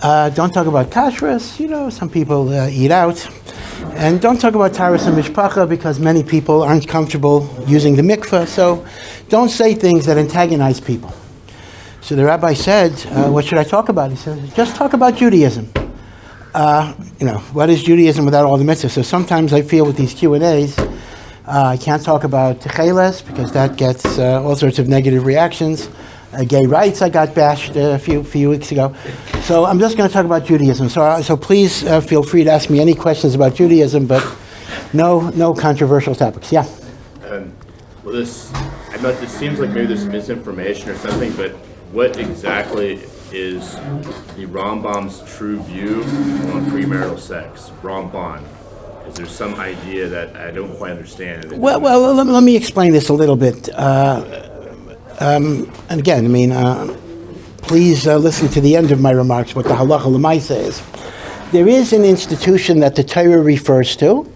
Don't talk about kashrus. Some people eat out. And don't talk about taras and mishpacha because many people aren't comfortable using the mikveh. So don't say things that antagonize people. So the rabbi said, what should I talk about? He said, just talk about Judaism. What is Judaism without all the mitzvahs? So sometimes I feel with these Q&As, I can't talk about techeles because that gets all sorts of negative reactions. Gay rights, I got bashed a few weeks ago. So I'm just going to talk about Judaism. So please feel free to ask me any questions about Judaism, but no controversial topics. Yeah? This seems like maybe there's misinformation or something, but what exactly is the Rambam's true view on premarital sex? Ramban. Is there some idea that I don't quite understand? Well, let me explain this a little bit. And again, please listen to the end of my remarks, what the halacha l'maisa is. There is an institution that the Torah refers to,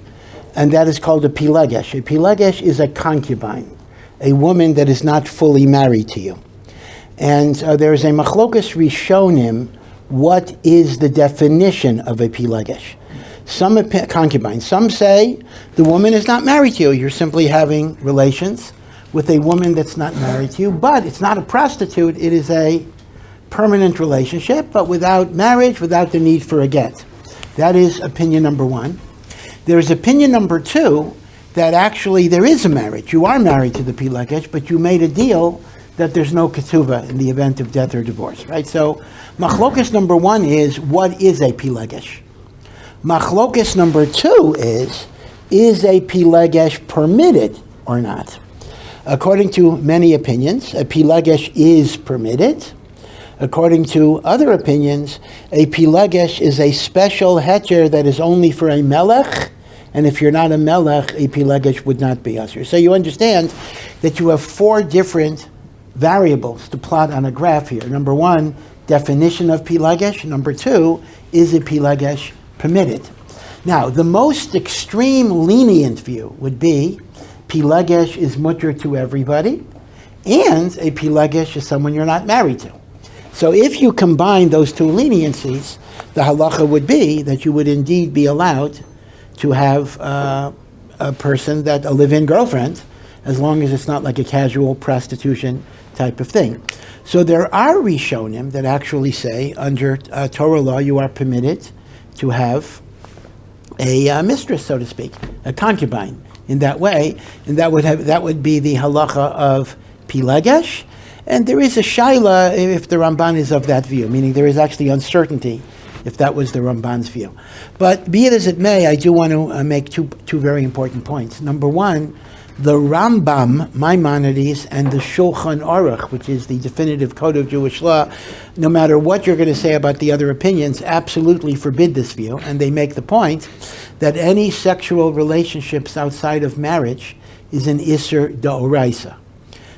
and that is called a pilegesh. A pilegesh is a concubine, a woman that is not fully married to you. And there is a machlokas rishonim, what is the definition of a pilegesh? Some concubines, some say the woman is not married to you, you're simply having relations with a woman that's not married to you, but it's not a prostitute, it is a permanent relationship, but without marriage, without the need for a get. That is opinion number one. There is opinion number two, that actually there is a marriage. You are married to the pilegesh, but you made a deal that there's no ketuvah in the event of death or divorce, right? So machlokas number one is, what is a pilegesh? Machlokas number two is a pilegesh permitted or not? According to many opinions, a pilegesh is permitted. According to other opinions, a pilegesh is a special heter that is only for a melech, and if you're not a melech, a pilegesh would not be issur. So you understand that you have four different variables to plot on a graph here. Number one, definition of pilegesh. Number two, is a pilegesh permitted? Now, the most extreme lenient view would be pilegesh is mutter to everybody, and a pilegesh is someone you're not married to. So if you combine those two leniencies, the halacha would be that you would indeed be allowed to have a live-in girlfriend, as long as it's not like a casual prostitution type of thing. So there are rishonim that actually say under Torah law you are permitted to have a mistress, so to speak, a concubine. In that way, and that would be the halacha of pilegesh, and there is a shaila if the Ramban is of that view, meaning there is actually uncertainty if that was the Ramban's view. But be it as it may, I do want to make two very important points. Number one, the Rambam, Maimonides, and the Shulchan Aruch, which is the definitive code of Jewish law, no matter what you're going to say about the other opinions, absolutely forbid this view, and they make the point that any sexual relationships outside of marriage is an issur d'oraisa.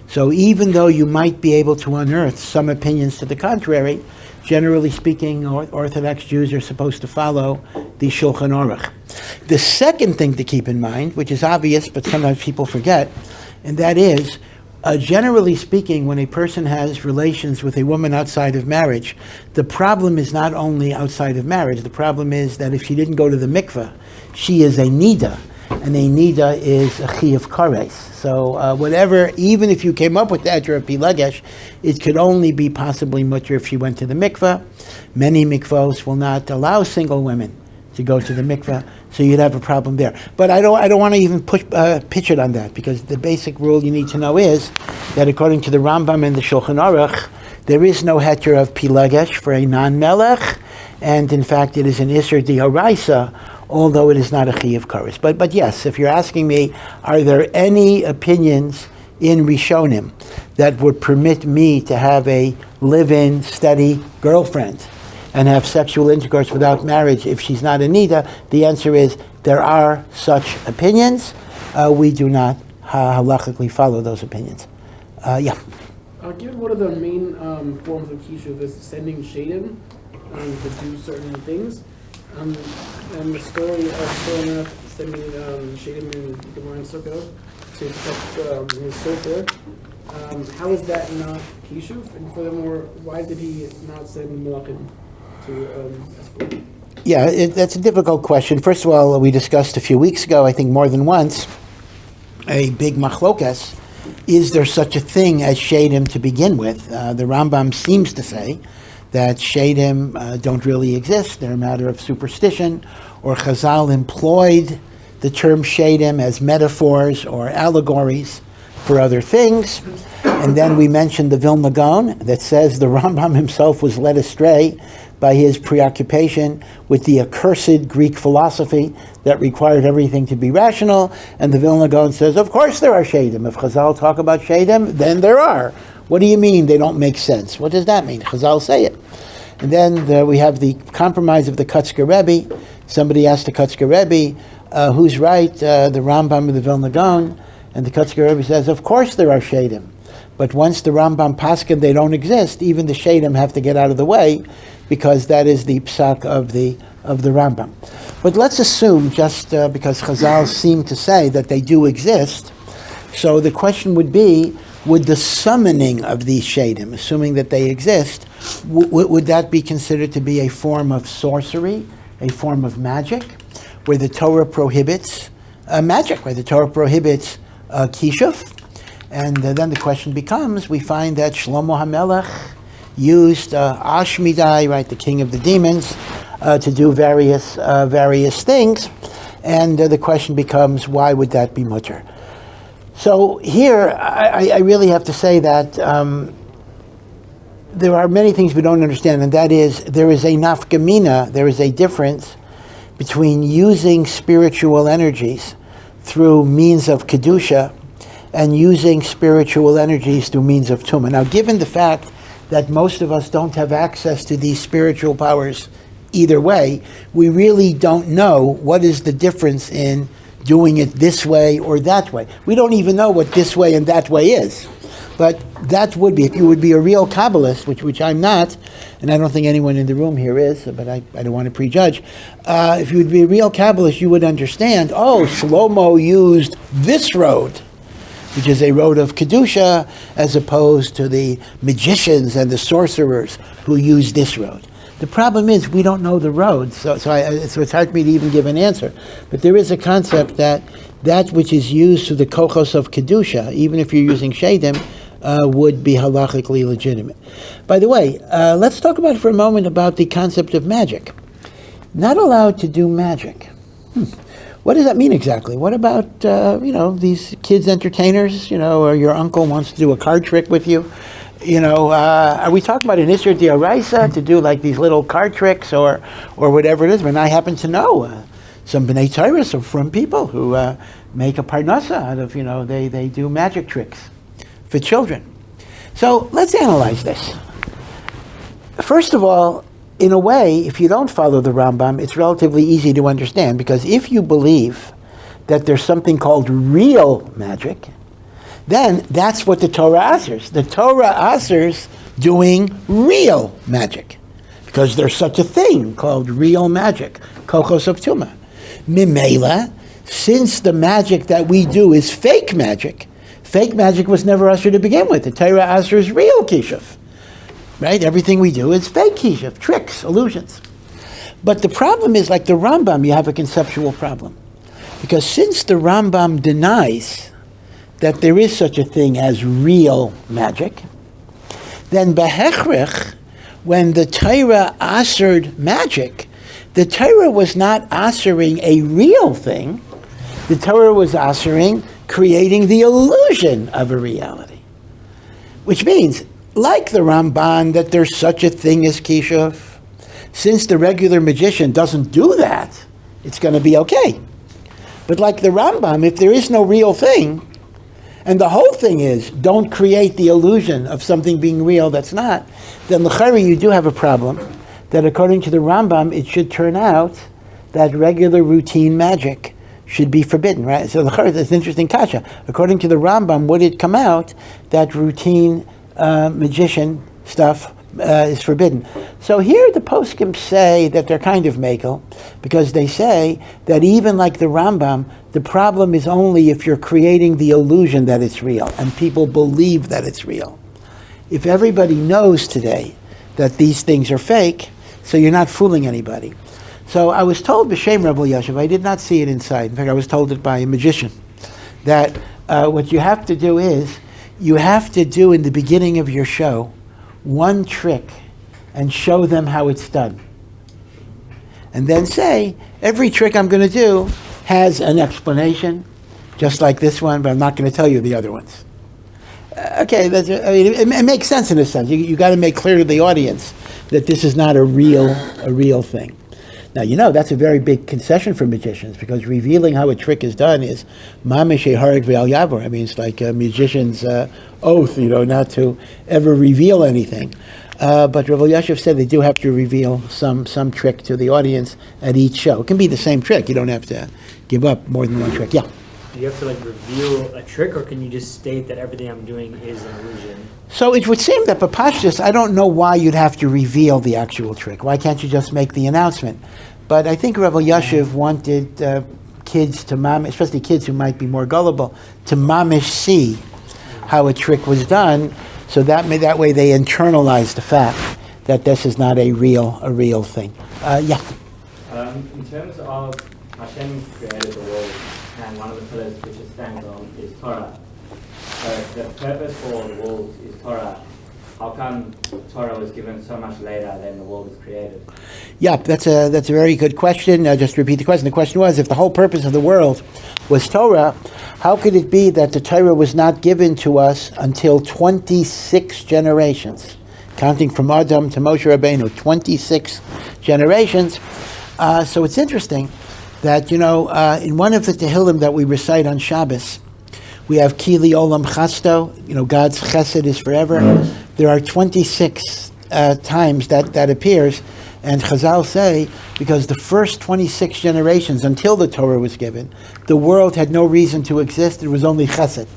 So even though you might be able to unearth some opinions to the contrary, generally speaking, Orthodox Jews are supposed to follow the Shulchan Aruch. The second thing to keep in mind, which is obvious but sometimes people forget, and that is, generally speaking, when a person has relations with a woman outside of marriage, the problem is not only outside of marriage, the problem is that if she didn't go to the mikveh, she is a nida, and a nida is a chi of kares. So whatever, even if you came up with that, you're a pilegesh, it could only be possibly mutter if she went to the mikveh. Many mikvahs will not allow single women to go to the mikveh, so you'd have a problem there. But I don't want to even pitch it on that, because the basic rule you need to know is that according to the Rambam and the Shulchan Aruch, there is no heter of pilegesh for a non-melech, and in fact it is an issur d'oraisa, although it is not a chi of kares. But yes, if you're asking me, are there any opinions in Rishonim that would permit me to have a live-in, steady girlfriend and have sexual intercourse without marriage if she's not a nida? The answer is there are such opinions. We do not halachically follow those opinions. Given one of the main forms of kishuf is sending sheidim to do certain things, and the story of sending sheidim in Gemara and Sukkot to protect his sulfur, how is that not kishuf? And furthermore, why did he not send malachim? escalate? Yeah, that's a difficult question. First of all, we discussed a few weeks ago, I think more than once, a big machlokas. Is there such a thing as sheidim to begin with? The Rambam seems to say that sheidim don't really exist. They're a matter of superstition, or Chazal employed the term sheidim as metaphors or allegories for other things. And then we mentioned the Vilna Gaon that says the Rambam himself was led astray by his preoccupation with the accursed Greek philosophy that required everything to be rational. And the Vilna Gaon says, of course there are sheidim. If Chazal talk about sheidim, then there are. What do you mean they don't make sense? What does that mean? Chazal say it. And then we have the compromise of the Kutzker Rebbe. Somebody asked the Kutzker Rebbe, who's right, the Rambam or the Vilna Gaon? And the Kutzker Rebbe says, of course there are sheidim. But once the Rambam paskin they don't exist, even the sheidim have to get out of the way, because that is the psak of the Rambam. But let's assume, just because Chazal seem to say that they do exist, so the question would be, would the summoning of these sheidim, assuming that they exist, would that be considered to be a form of sorcery, a form of magic, where the Torah prohibits magic, where the Torah prohibits kishuf? And then the question becomes, we find that Shlomo HaMelech used Ashmidai, right, the king of the demons, to do various things. And the question becomes, why would that be mutter? So here, I really have to say that there are many things we don't understand, and that is, there is a nafkamina, there is a difference between using spiritual energies through means of kedusha and using spiritual energies through means of tumah. Now, given the fact that most of us don't have access to these spiritual powers either way, we really don't know what is the difference in doing it this way or that way. We don't even know what this way and that way is. But that would be, if you would be a real Kabbalist, which I'm not, and I don't think anyone in the room here is, but I don't want to prejudge. If you would be a real Kabbalist, you would understand, oh, Shlomo used this road, which is a road of Kedusha, as opposed to the magicians and the sorcerers who use this road. The problem is we don't know the road, so it's hard for me to even give an answer. But there is a concept that which is used to the kochos of Kedusha, even if you're using sheidim, would be halachically legitimate. By the way, let's talk about for a moment about the concept of magic. Not allowed to do magic. What does that mean exactly? What about, these kids entertainers, or your uncle wants to do a card trick with you? Are we talking about an issur d'oraisa to do like these little card tricks or whatever it is? I mean, I happen to know some b'nai Torah, some from people who make a parnasa out of, they do magic tricks for children. So let's analyze this. First of all, in a way, if you don't follow the Rambam, it's relatively easy to understand, because if you believe that there's something called real magic, then that's what the Torah assers. The Torah assers doing real magic, because there's such a thing called real magic, kochos of tumah. Mimela, since the magic that we do is fake magic was never ushered to begin with. The Torah assers real kishuf. Right? Everything we do is fake kishuf, tricks, illusions. But the problem is, like the Rambam, you have a conceptual problem. Because since the Rambam denies that there is such a thing as real magic, then behechrich, when the Torah assered magic, the Torah was not assering a real thing. The Torah was assering creating the illusion of a reality. Which means, like the Ramban, that there's such a thing as kishuf, since the regular magician doesn't do that, it's going to be okay. But like the Rambam, if there is no real thing, and the whole thing is, don't create the illusion of something being real that's not, then l'chari, you do have a problem, that according to the Rambam, it should turn out that regular routine magic should be forbidden, right? So l'chari, that's an interesting kasha. According to the Rambam, would it come out that routine magician stuff is forbidden? So here the poskim say that they're kind of makel, because they say that even like the Rambam, the problem is only if you're creating the illusion that it's real, and people believe that it's real. If everybody knows today that these things are fake, So you're not fooling anybody. So I was told b'shem Rabbi Yashiv, I did not see it inside. In fact, I was told it by a magician, that what you have to do is, you have to do in the beginning of your show one trick and show them how it's done. And then say, every trick I'm going to do has an explanation, just like this one, but I'm not going to tell you the other ones. Okay, it makes sense in a sense. You got to make clear to the audience that this is not a real thing. Now, that's a very big concession for magicians, because revealing how a trick is done is mamish harag ve'al yavor. I mean, it's like a magician's oath, not to ever reveal anything. But Rabbi Yashiv said they do have to reveal some trick to the audience at each show. It can be the same trick. You don't have to give up more than one trick. Yeah. Do you have to reveal a trick, or can you just state that everything I'm doing is an illusion? So it would seem that Papashtus, I don't know why you'd have to reveal the actual trick. Why can't you just make the announcement? But I think Rabbi Yashiv wanted kids to mamish, especially kids who might be more gullible, to mamish see how a trick was done, so that way they internalize the fact that this is not a real thing. Yeah. In terms of Hashem created the world, and one of the pillars which it stands on is Torah. So if the purpose for the world is Torah, how come Torah was given so much later than the world was created? Yeah, that's a very good question. Just to repeat the question. The question was, if the whole purpose of the world was Torah, how could it be that the Torah was not given to us until 26 generations? Counting from Adam to Moshe Rabbenu, 26 generations. So it's interesting that, in one of the Tehillim that we recite on Shabbos, we have Kili Olam Chasto, God's chesed is forever. There are 26 times that appears, and Chazal say, because the first 26 generations until the Torah was given, the world had no reason to exist. It was only chesed.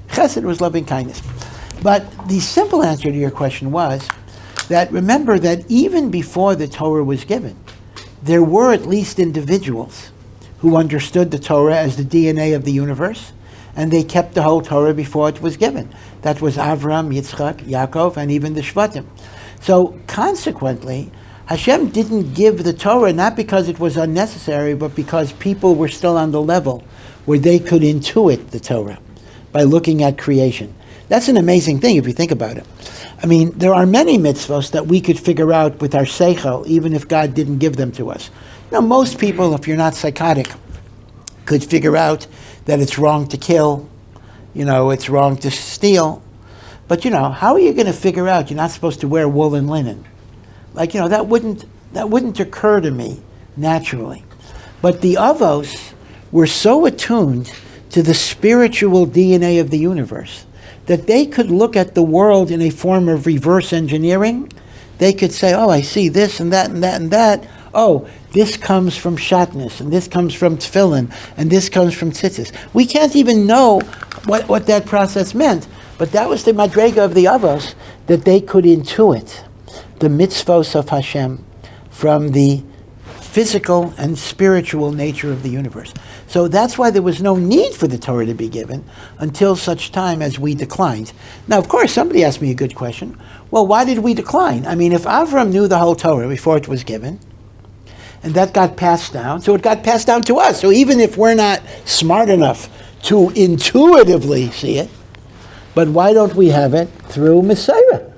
Chesed was loving kindness. But the simple answer to your question was that, remember that even before the Torah was given, there were at least individuals who understood the Torah as the DNA of the universe, and they kept the whole Torah before it was given. That was Avram, Yitzchak, Yaakov, and even the Shvatim. So consequently, Hashem didn't give the Torah not because it was unnecessary, but because people were still on the level where they could intuit the Torah by looking at creation. That's an amazing thing if you think about it. I mean, there are many mitzvahs that we could figure out with our seichel, even if God didn't give them to us. Most people, if you're not psychotic, could figure out that it's wrong to kill, it's wrong to steal. But, how are you going to figure out you're not supposed to wear wool and linen? That wouldn't occur to me naturally. But the Avos were so attuned to the spiritual DNA of the universe that they could look at the world in a form of reverse engineering. They could say, oh, I see this and that and that and that. Oh, this comes from shatnez, and this comes from tefillin, and this comes from tzitzis. We can't even know what that process meant, but that was the madrega of the Avos, that they could intuit the mitzvos of Hashem from the physical and spiritual nature of the universe. So that's why there was no need for the Torah to be given until such time as we declined. Now, of course, somebody asked me a good question. Well, why did we decline? I mean, if Avram knew the whole Torah before it was given, and that got passed down, so it got passed down to us. So even if we're not smart enough to intuitively see it, but why don't we have it through Messiah?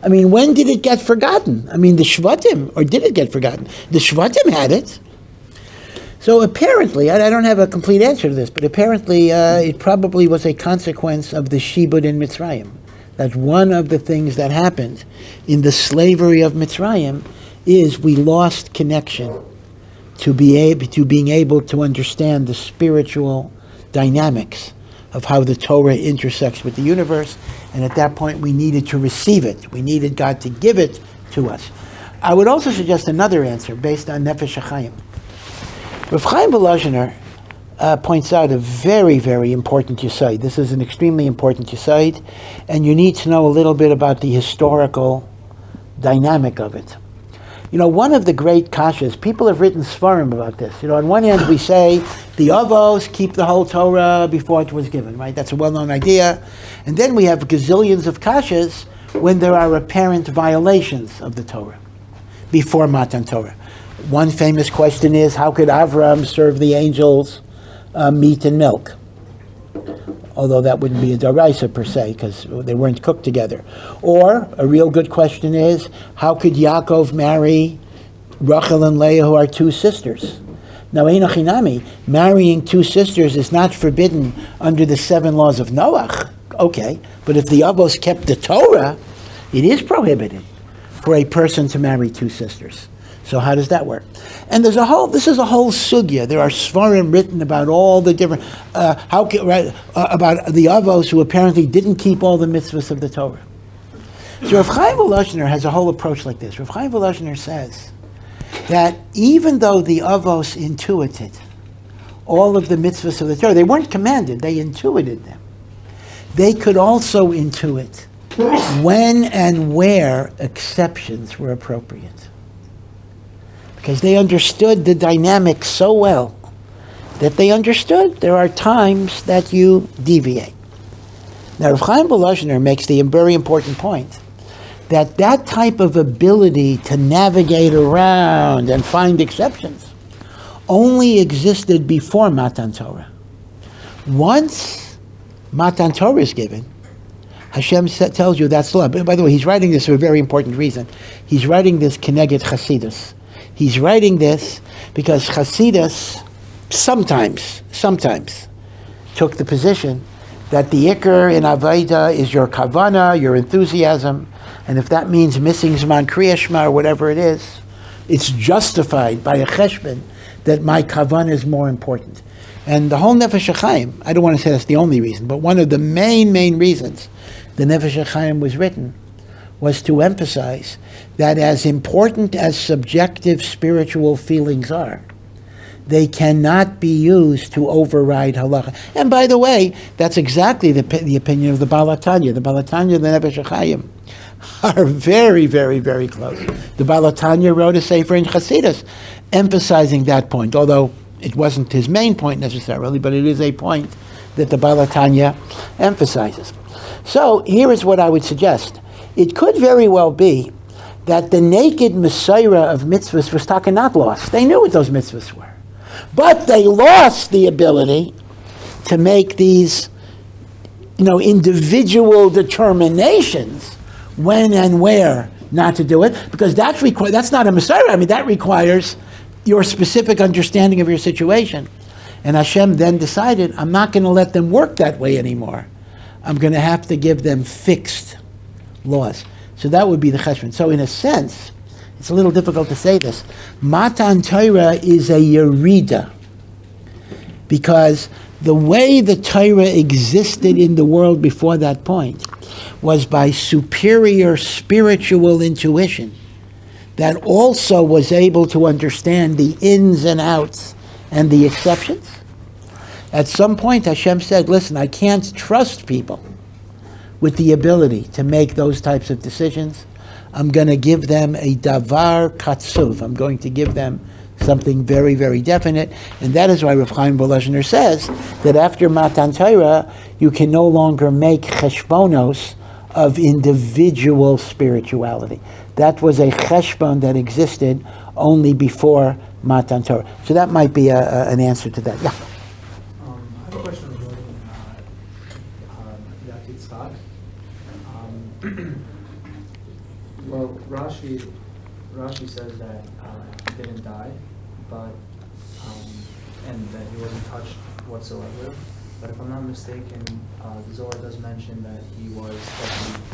I mean, when did it get forgotten? I mean, the Shvatim, or did it get forgotten? The Shvatim had it. So apparently, I don't have a complete answer to this, but apparently it probably was a consequence of the Shibud in Mitzrayim. That one of the things that happened in the slavery of Mitzrayim is we lost connection to being able to understand the spiritual dynamics of how the Torah intersects with the universe, and at that point we needed to receive it. We needed God to give it to us. I would also suggest another answer based on Nefesh HaChaim. Rav Chaim Volozhiner points out a very, very important yesod. This is an extremely important yesod, and you need to know a little bit about the historical dynamic of it. One of the great kashas, people have written svarim about this. On one hand we say the Avos keep the whole Torah before it was given, right? That's a well-known idea. And then we have gazillions of kashas when there are apparent violations of the Torah. before Matan Torah. One famous question is, how could Avram serve the angels meat and milk? Although that wouldn't be a daraisa per se, because they weren't cooked together. Or, a real good question is, how could Yaakov marry Rachel and Leah, who are two sisters? Now, Einochinami, marrying two sisters is not forbidden under the 7 laws of Noach. Okay, but if the Avos kept the Torah, it is prohibited for a person to marry two sisters. So how does that work? And this is a whole sugya. There are svarim written about all the different, about the Avos who apparently didn't keep all the mitzvahs of the Torah. So Rav Chaim Volozhiner has a whole approach like this. Rav Chaim Volozhiner says that even though the Avos intuited all of the mitzvahs of the Torah, they weren't commanded, they intuited them. They could also intuit when and where exceptions were appropriate. Because they understood the dynamics so well that they understood there are times that you deviate. Now, Rav Chaim Volozhiner makes the very important point that that type of ability to navigate around and find exceptions only existed before Matan Torah. Once Matan Torah is given, Hashem tells you that's love. By the way, he's writing this for a very important reason. He's writing this Keneged Chasidus. He's writing this because Chasidus sometimes took the position that the issur in Avaida is your kavana, your enthusiasm, and if that means missing Zman Krias Shema or whatever it is, it's justified by a cheshbon that my kavana is more important. And the whole Nefesh HaChaim, I don't want to say that's the only reason, but one of the main reasons the Nefesh HaChaim was written was to emphasize that as important as subjective spiritual feelings are, they cannot be used to override halacha. And by the way, that's exactly the opinion of the Baal HaTanya. The Baal HaTanya and the Nefesh HaChaim are very close. The Baal HaTanya wrote a sefer in Chasidus emphasizing that point, although it wasn't his main point necessarily, but it is a point that the Baal HaTanya emphasizes. So here is what I would suggest. It could very well be that the naked Messiah of mitzvahs was not lost. They knew what those mitzvahs were. But they lost the ability to make these, individual determinations when and where not to do it, because that's not a Messiah. That requires your specific understanding of your situation. And Hashem then decided, I'm not going to let them work that way anymore. I'm going to have to give them fixed laws. So that would be the cheshbon. So in a sense, it's a little difficult to say this. Matan Torah is a yerida, because the way the Torah existed in the world before that point was by superior spiritual intuition that also was able to understand the ins and outs and the exceptions. At some point, Hashem said, listen, I can't trust people with the ability to make those types of decisions. I'm going to give them a davar katsuv. I'm going to give them something very definite. And that is why Rav Chaim Volozhiner says that after Matan Torah, you can no longer make cheshbonos of individual spirituality. That was a cheshbon that existed only before Matan Torah. So that might be an answer to that. Yeah. I have a question regarding Yitzchak. Well, Rashi says that he didn't die, but and that he wasn't touched whatsoever. But if I'm not mistaken, the Zohar does mention that he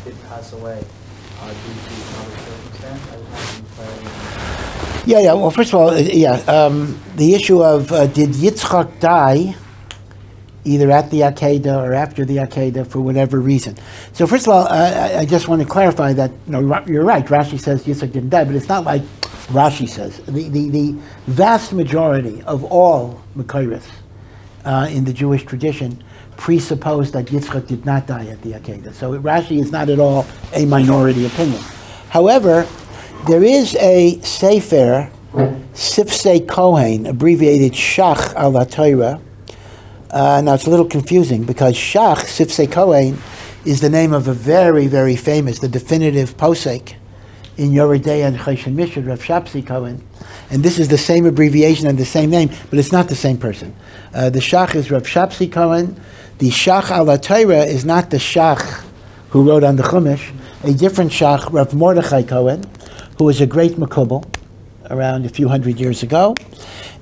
did pass away due to another circumstance. I was not clarity on that. Yeah. Well, first of all, the issue of did Yitzchak die either at the Akedah or after the Akedah for whatever reason. So first of all, I just want to clarify that you're right. Rashi says Yitzchak didn't die, but it's not like Rashi says. The vast majority of all Makairis in the Jewish tradition presuppose that Yitzchak did not die at the Akedah. So Rashi is not at all a minority opinion. However, there is a sefer, Sifsei Kohen, abbreviated Shach al HaTorah. Now it's a little confusing because Shach, Sifsei Kohen, is the name of a very famous, the definitive posek in Yoredei and Choshen Mishra, Rav Shapsi Cohen. And this is the same abbreviation and the same name, but it's not the same person. The Shach is Rav Shapsi Cohen. The Shach al Torah is not the Shach who wrote on the Chumash. A different Shach, Rav Mordechai Cohen, who was a great Makubal around a few hundred years ago.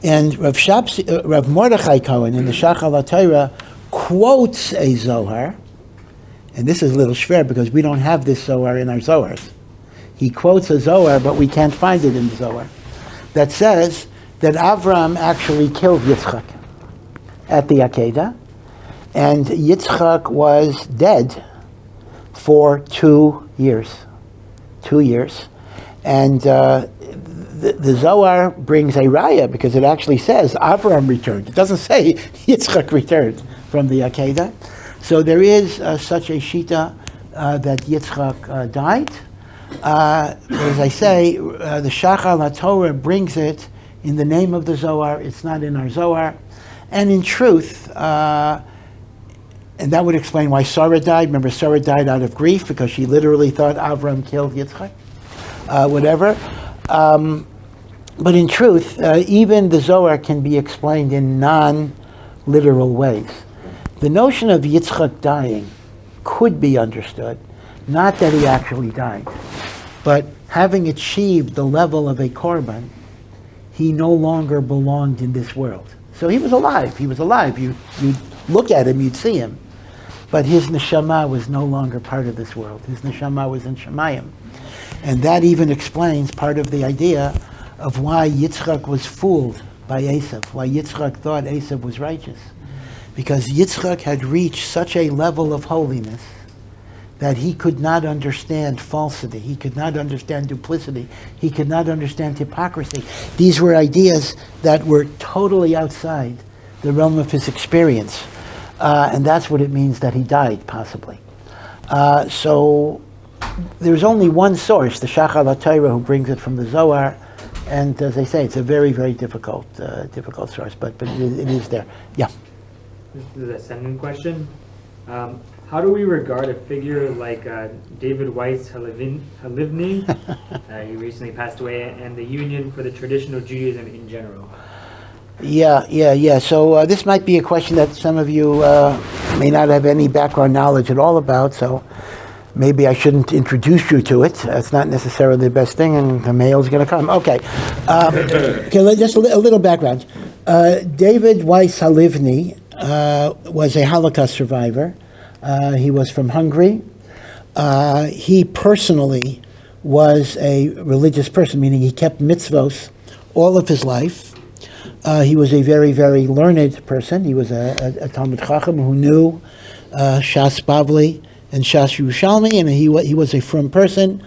And Rav Mordechai Cohen in the Shach al Torah quotes a Zohar, and this is a little schwer because we don't have this Zohar in our Zohars. He quotes a Zohar, but we can't find it in the Zohar, that says that Avram actually killed Yitzchak at the Akedah, and Yitzchak was dead for 2 years. 2 years. And the Zohar brings a raya because it actually says Avram returned. It doesn't say Yitzchak returned from the Akedah. So there is such a shita that Yitzchak died. As I say, the Shach al HaTorah brings it in the name of the Zohar. It's not in our Zohar. And in truth, and that would explain why Sarah died. Remember, Sarah died out of grief because she literally thought Avram killed Yitzchak. Whatever. But in truth, even the Zohar can be explained in non-literal ways. The notion of Yitzchak dying could be understood, not that he actually died, but having achieved the level of a korban, he no longer belonged in this world. So he was alive. He was alive. You'd look at him, you'd see him. But his neshama was no longer part of this world. His neshama was in Shemayim. And that even explains part of the idea of why Yitzchak was fooled by Esav, why Yitzchak thought Esav was righteous. Because Yitzchak had reached such a level of holiness that he could not understand falsity, he could not understand duplicity, he could not understand hypocrisy. These were ideas that were totally outside the realm of his experience. And that's what it means that he died, possibly. So there's only one source, the Shach al HaTorah, who brings it from the Zohar. And as I say, it's a very, very difficult source, but it is there. Yeah. This is a second question. How do we regard a figure like David Weiss HaLivni? He recently passed away, and the Union for the Traditional Judaism in general. Yeah. So this might be a question that some of you may not have any background knowledge at all about, so maybe I shouldn't introduce you to it. That's not necessarily the best thing, and the mail's going to come. Okay, just a little background. David Weiss HaLivni was a Holocaust survivor. He was from Hungary. He personally was a religious person, meaning he kept mitzvos all of his life. He was a very, very learned person. He was a Talmud Chacham who knew Shas Bavli and Shas Yerushalmi, and he was a frum person.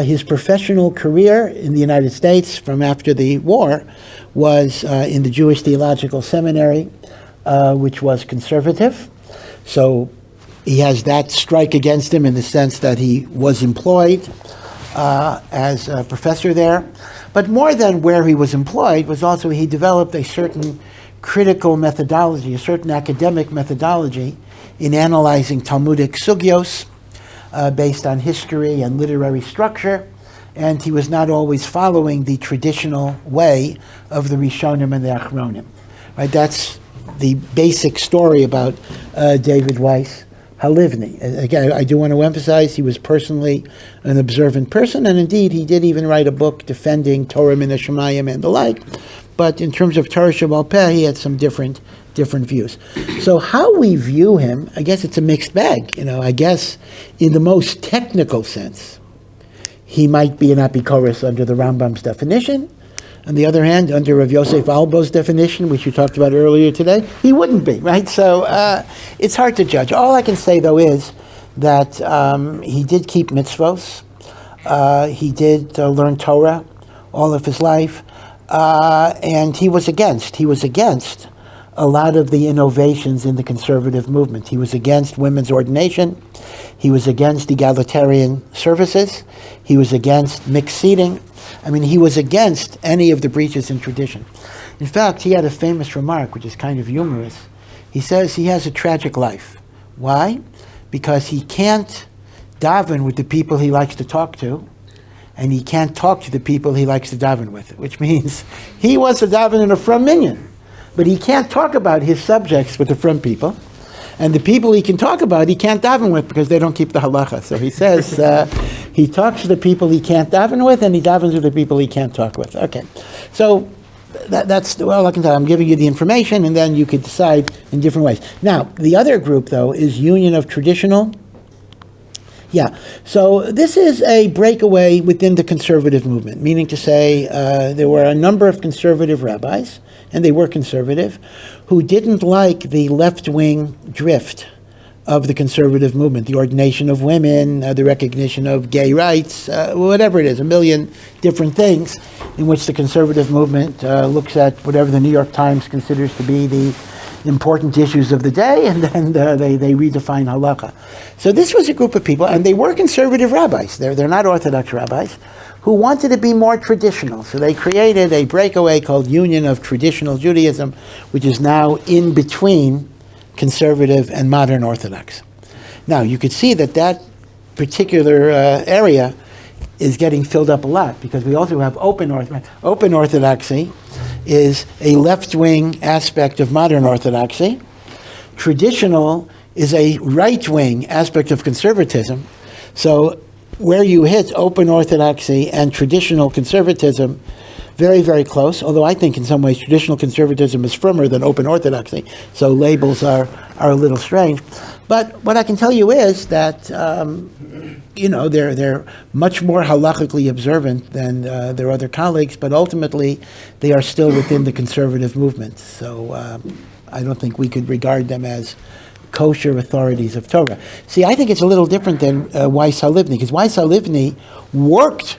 His professional career in the United States from after the war was in the Jewish Theological Seminary, which was conservative. So he has that strike against him in the sense that he was employed as a professor there. But more than where he was employed was also he developed a certain critical methodology, a certain academic methodology in analyzing Talmudic sugyos based on history and literary structure, and he was not always following the traditional way of the Rishonim and the Achronim. Right? That's the basic story about David Weiss HaLivni. Again, I do want to emphasize he was personally an observant person, and indeed he did even write a book defending Torah min Hashemayim and the like. But in terms of Torah Sheba'al Peh, he had some different views. So how we view him, I guess it's a mixed bag. I guess in the most technical sense, he might be an apikoros under the Rambam's definition. On the other hand, under Rav Yosef Albo's definition, which you talked about earlier today, he wouldn't be, right? So it's hard to judge. All I can say, though, is that he did keep mitzvos. He did learn Torah all of his life. And he was against a lot of the innovations in the conservative movement. He was against women's ordination. He was against egalitarian services. He was against mixed seating. I mean, he was against any of the breaches in tradition. In fact, he had a famous remark, which is kind of humorous. He says he has a tragic life. Why? Because he can't daven with the people he likes to talk to, and he can't talk to the people he likes to daven with, which means he wants to daven in a frum minyan, but he can't talk about his subjects with the frum people, and the people he can talk about he can't daven with because they don't keep the halacha. So he says he talks to the people he can't daven with, and he davens with the people he can't talk with. Okay, so that's well, I can tell. I'm giving you the information, and then you could decide in different ways. Now, the other group, though, is Union of Traditional. Yeah, so this is a breakaway within the conservative movement, meaning to say there were a number of conservative rabbis, and they were conservative, who didn't like the left-wing drift of the conservative movement, the ordination of women, the recognition of gay rights, whatever it is, a million different things in which the conservative movement looks at whatever the New York Times considers to be the important issues of the day, and then they redefine halakha. So this was a group of people, and they were conservative rabbis. They're not Orthodox rabbis, who wanted to be more traditional. So they created a breakaway called Union of Traditional Judaism, which is now in between conservative and modern Orthodox. Now, you could see that particular area is getting filled up a lot, because we also have open Orthodoxy. Open Orthodoxy is a left-wing aspect of modern Orthodoxy. Traditional is a right-wing aspect of conservatism. So where you hit open Orthodoxy and traditional conservatism, very, very close, although I think in some ways traditional conservatism is firmer than open Orthodoxy, so labels are a little strange. But what I can tell you is that, they're much more halachically observant than their other colleagues, but ultimately they are still within the conservative movement. So I don't think we could regard them as kosher authorities of Torah. See, I think it's a little different than Weiss HaLivni, because Weiss HaLivni worked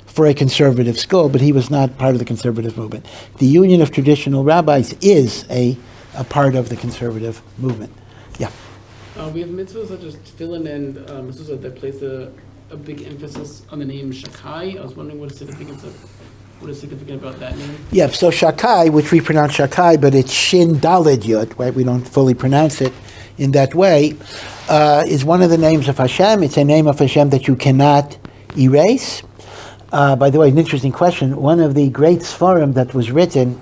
for a conservative school, but he was not part of the conservative movement. The Union of Traditional Rabbis is a part of the conservative movement. Yeah. We have mitzvahs such as tefillin and mitzvahs that place a big emphasis on the name Shakai. I was wondering what is significant about that name? Yeah, so Shakai, which we pronounce Shakai, but it's Shin Daled Yud, right? We don't fully pronounce it in that way, is one of the names of Hashem. It's a name of Hashem that you cannot erase. By the way, an interesting question. One of the great Sfarim that was written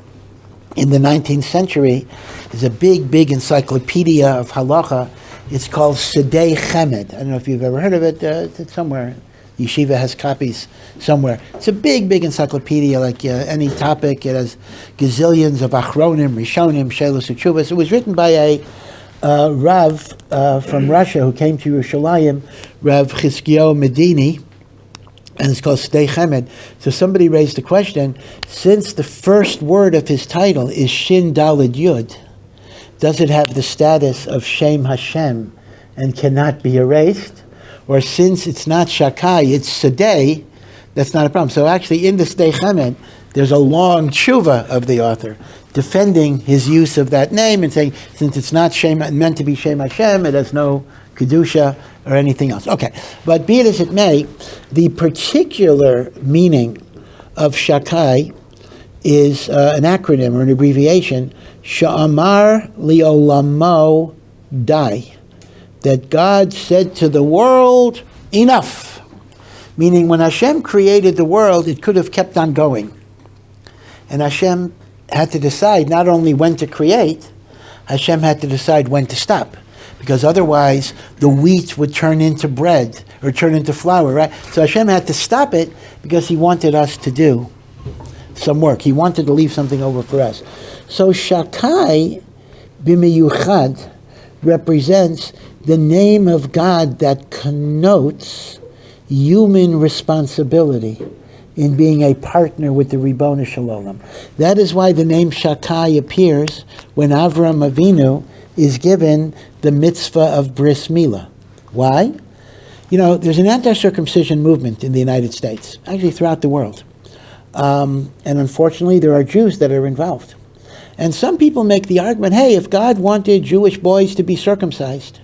in the 19th century is a big encyclopedia of halacha. It's called Sedei Chemed. I don't know if you've ever heard of it. It's somewhere. Yeshiva has copies somewhere. It's a big encyclopedia, like any topic. It has gazillions of achronim, rishonim, shelos utshuvas. It was written by a Rav from Russia who came to Yerushalayim, Rav Chizkiyahu Medini, and it's called Sedei Chemed. So somebody raised the question, since the first word of his title is Shin Daled Yud, does it have the status of Shem Hashem and cannot be erased? Or since it's not Shakai, it's Sedei, that's not a problem. So actually in the Sedei Chemed, there's a long tshuva of the author defending his use of that name and saying, since it's not meant to be Shem Hashem, it has no Kedusha or anything else. Okay, but be it as it may, the particular meaning of Shakai is an acronym or an abbreviation, Sha'amar Li'olamo Dai, that God said to the world, enough. Meaning when Hashem created the world, it could have kept on going. And Hashem had to decide not only when to create, Hashem had to decide when to stop. Because otherwise the wheat would turn into bread or turn into flour, right? So Hashem had to stop it because he wanted us to do some work. He wanted to leave something over for us. So Shakai b'miyuchad represents the name of God that connotes human responsibility in being a partner with the Ribbono Shel Olam. That is why the name Shakai appears when Avram Avinu is given the mitzvah of bris milah. Why? There's an anti-circumcision movement in the United States, actually throughout the world. And unfortunately, there are Jews that are involved. And some people make the argument, hey, if God wanted Jewish boys to be circumcised,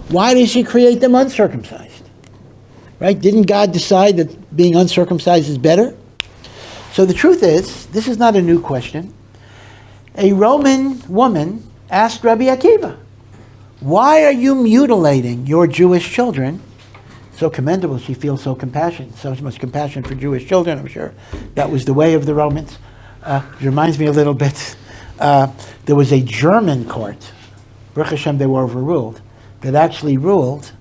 why does he create them uncircumcised? Right? Didn't God decide that being uncircumcised is better? So the truth is, this is not a new question. A Roman woman asked Rabbi Akiva, why are you mutilating your Jewish children so commendable. She feels so compassion, so much compassion for Jewish children. I'm sure that was the way of the Romans. It reminds me a little bit. There was a German court, Baruch Hashem, they were overruled, that actually ruled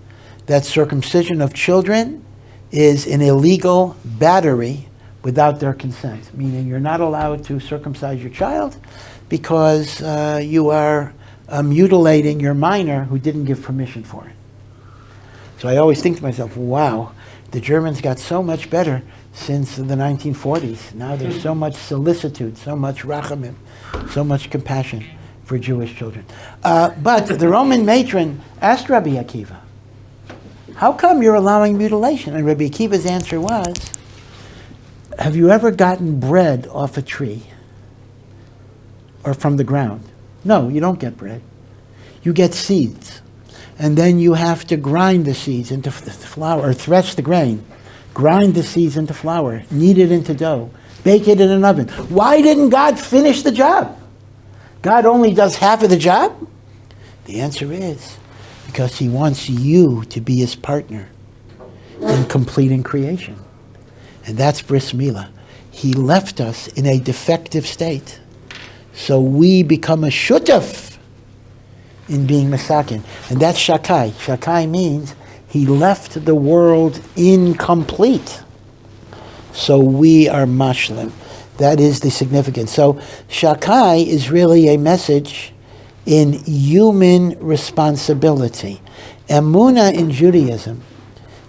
that circumcision of children is an illegal battery without their consent, meaning you're not allowed to circumcise your child because you are mutilating your minor who didn't give permission for it. So I always think to myself, wow, the Germans got so much better since the 1940s. Now there's so much solicitude, so much rachamim, so much compassion for Jewish children. But the Roman matron asked Rabbi Akiva, how come you're allowing mutilation? And Rabbi Akiva's answer was, have you ever gotten bread off a tree or from the ground? No, you don't get bread. You get seeds. And then you have to grind the seeds into flour, or thresh the grain, grind the seeds into flour, knead it into dough, bake it in an oven. Why didn't God finish the job? God only does half of the job? The answer is because he wants you to be his partner in completing creation. And that's bris milah. He left us in a defective state, so we become a shutaf in being masakin. And that's Shakai. Shakai means he left the world incomplete, so we are mashlim. That is the significance. So Shakai is really a message in human responsibility. Emunah in Judaism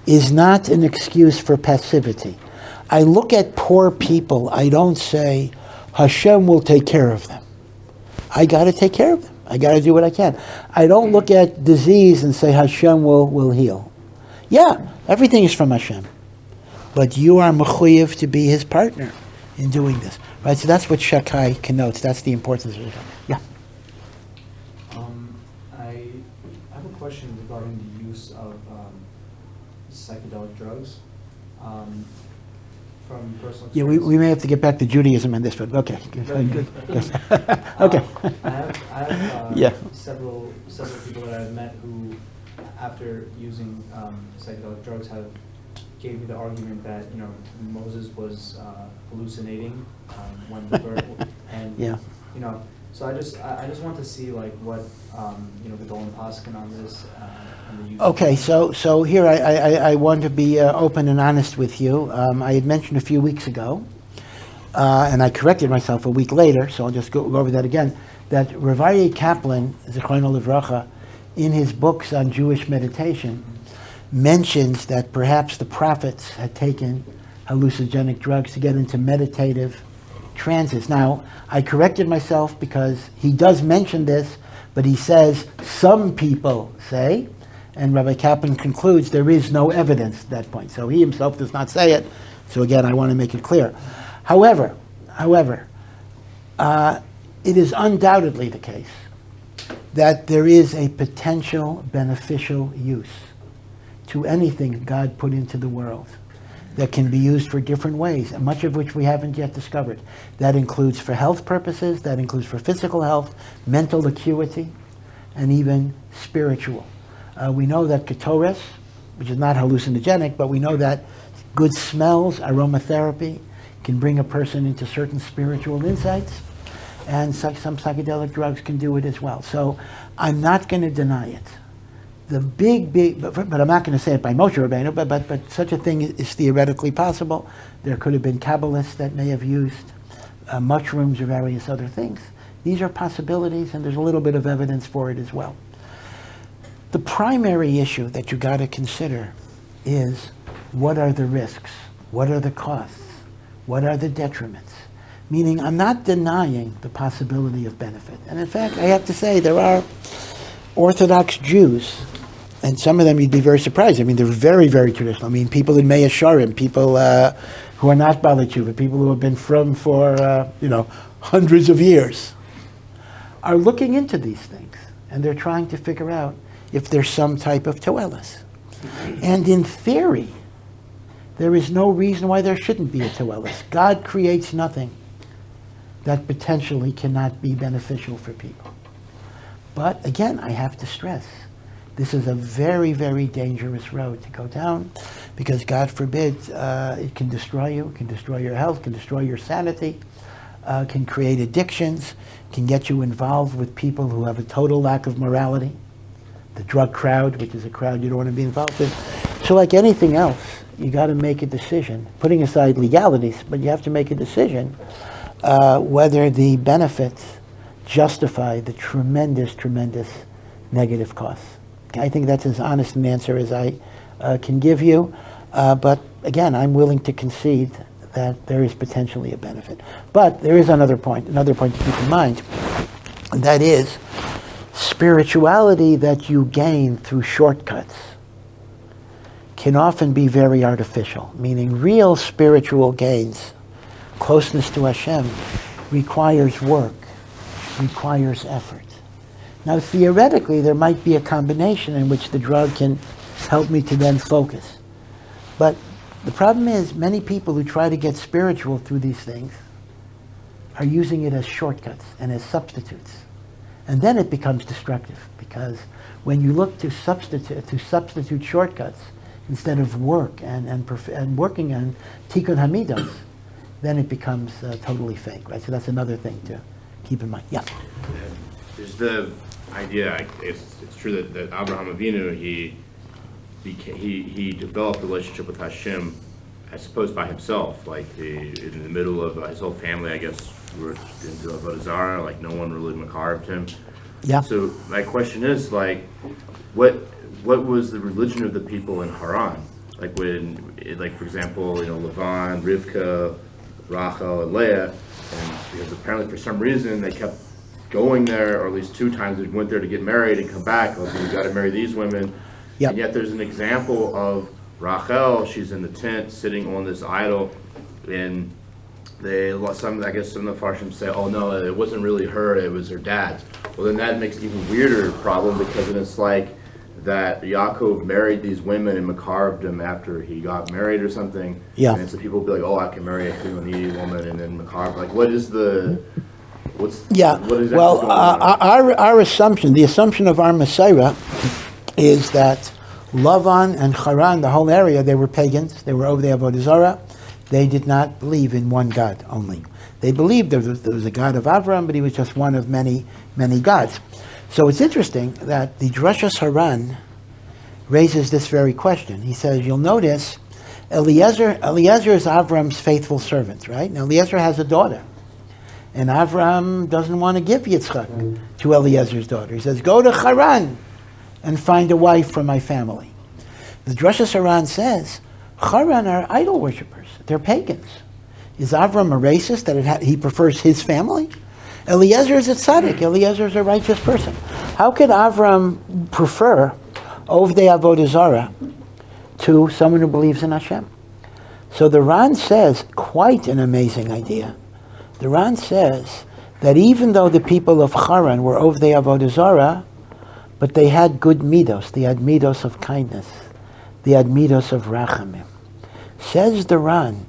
is not an excuse for passivity. I look at poor people, I don't say, Hashem will take care of them. I got to take care of them. I got to do what I can. I don't look at disease and say Hashem will heal. Yeah, everything is from Hashem. But you are mechuyev to be his partner in doing this. Right? So that's what Shakai connotes. That's the importance of Shakai. Yeah. I have a question regarding the use of psychedelic drugs. From personal experience. Yeah, we may have to get back to Judaism on this, but okay. Good. Okay. I have yeah. several people that I've met who, after using psychedelic drugs, have gave me the argument that Moses was hallucinating when the bird and yeah. So I just want to see what the Golden Paskin on this. And the use Okay, so here I want to be open and honest with you. I had mentioned a few weeks ago, and I corrected myself a week later, so I'll just go over that again, that Rabbi Kaplan, Zichrono Livracha, in his books on Jewish meditation, mentions that perhaps the prophets had taken hallucinogenic drugs to get into meditative trances. Now, I corrected myself because he does mention this, but he says some people say, and Rabbi Kaplan concludes there is no evidence at that point. So he himself does not say it. So again, I want to make it clear. However, it is undoubtedly the case that there is a potential beneficial use to anything God put into the world that can be used for different ways, and much of which we haven't yet discovered. That includes for health purposes, that includes for physical health, mental acuity, and even spiritual. We know that ketores, which is not hallucinogenic, but we know that good smells, aromatherapy, can bring a person into certain spiritual insights, and some psychedelic drugs can do it as well. So I'm not going to deny it. The big, but I'm not going to say it by Moshe Rabbenu, but such a thing is theoretically possible. There could have been Kabbalists that may have used mushrooms or various other things. These are possibilities, and there's a little bit of evidence for it as well. The primary issue that you got to consider is what are the risks? What are the costs? What are the detriments? Meaning, I'm not denying the possibility of benefit. And in fact, I have to say, there are Orthodox Jews, and some of them you'd be very surprised. I mean, they're very, very traditional. I mean, people in Mei Sharim, people who are not Baalei Teshuva, people who have been from for, hundreds of years, are looking into these things. And they're trying to figure out if there's some type of toelis. And in theory, there is no reason why there shouldn't be a toelis. God creates nothing that potentially cannot be beneficial for people. But again, I have to stress, This is a very, very dangerous road to go down, because God forbid, it can destroy you, it can destroy your health, can destroy your sanity, can create addictions, can get you involved with people who have a total lack of morality. The drug crowd, which is a crowd you don't want to be involved in. So like anything else, you got to make a decision, putting aside legalities, but you have to make a decision whether the benefits justify the tremendous, tremendous negative costs. I think that's as honest an answer as I can give you. But again, I'm willing to concede that there is potentially a benefit. But there is another point to keep in mind, and that is spirituality that you gain through shortcuts can often be very artificial, meaning real spiritual gains, closeness to Hashem, requires work, requires effort. Now, theoretically, there might be a combination in which the drug can help me to then focus. But the problem is, many people who try to get spiritual through these things are using it as shortcuts and as substitutes. And then it becomes destructive, because when you look to substitute shortcuts instead of work and working on tikkun hamidos, then it becomes totally fake, right? So that's another thing to keep in mind. Yeah. There's the idea. It's true that Abraham Avinu he developed a relationship with Hashem, I suppose by himself, like in the middle of his whole family, I guess, were into Avodah Zarah, like no one really makarved him. Yeah. So my question is, like, what was the religion of the people in Haran? Like for example, Lavan, Rivka, Rachel, and Leah, and because apparently for some reason they kept going there, or at least 2 times they went there to get married and come back. Like, you got to marry these women. Yep. And yet there's an example of Rachel. She's in the tent sitting on this idol, and some of the Farshim say, oh no, it wasn't really her, it was her dad's. Well, then that makes an even weirder problem, because then it's like that Yaakov married these women and makarved them after he got married or something. Yeah. And so people will be like, oh, I can marry a Canaanite woman and then makarv. Like, what is well, our assumption, the assumption of our Messiah, is that Lavan and Haran, the whole area, they were pagans. They were over the Avodah Zarah. They did not believe in one God only. They believed there was a God of Avram, but he was just one of many, many gods. So it's interesting that the Drashas Haran raises this very question. He says, you'll notice, Eliezer is Avram's faithful servant, right? Now Eliezer has a daughter, and Avram doesn't want to give Yitzchak to Eliezer's daughter. He says, go to Haran and find a wife for my family. The Drashas Haran says, Haran are idol worshippers. They're pagans. Is Avram a racist that he prefers his family? Eliezer is a tzaddik. Eliezer is a righteous person. How could Avram prefer Ovdei Avodah Zarah to someone who believes in Hashem? So the Ran says quite an amazing idea. The Ran says that even though the people of Haran were Ovdei Avodah Zarah, but they had good midos. They had midos of kindness. They had midos of rachamim. Says the Ran,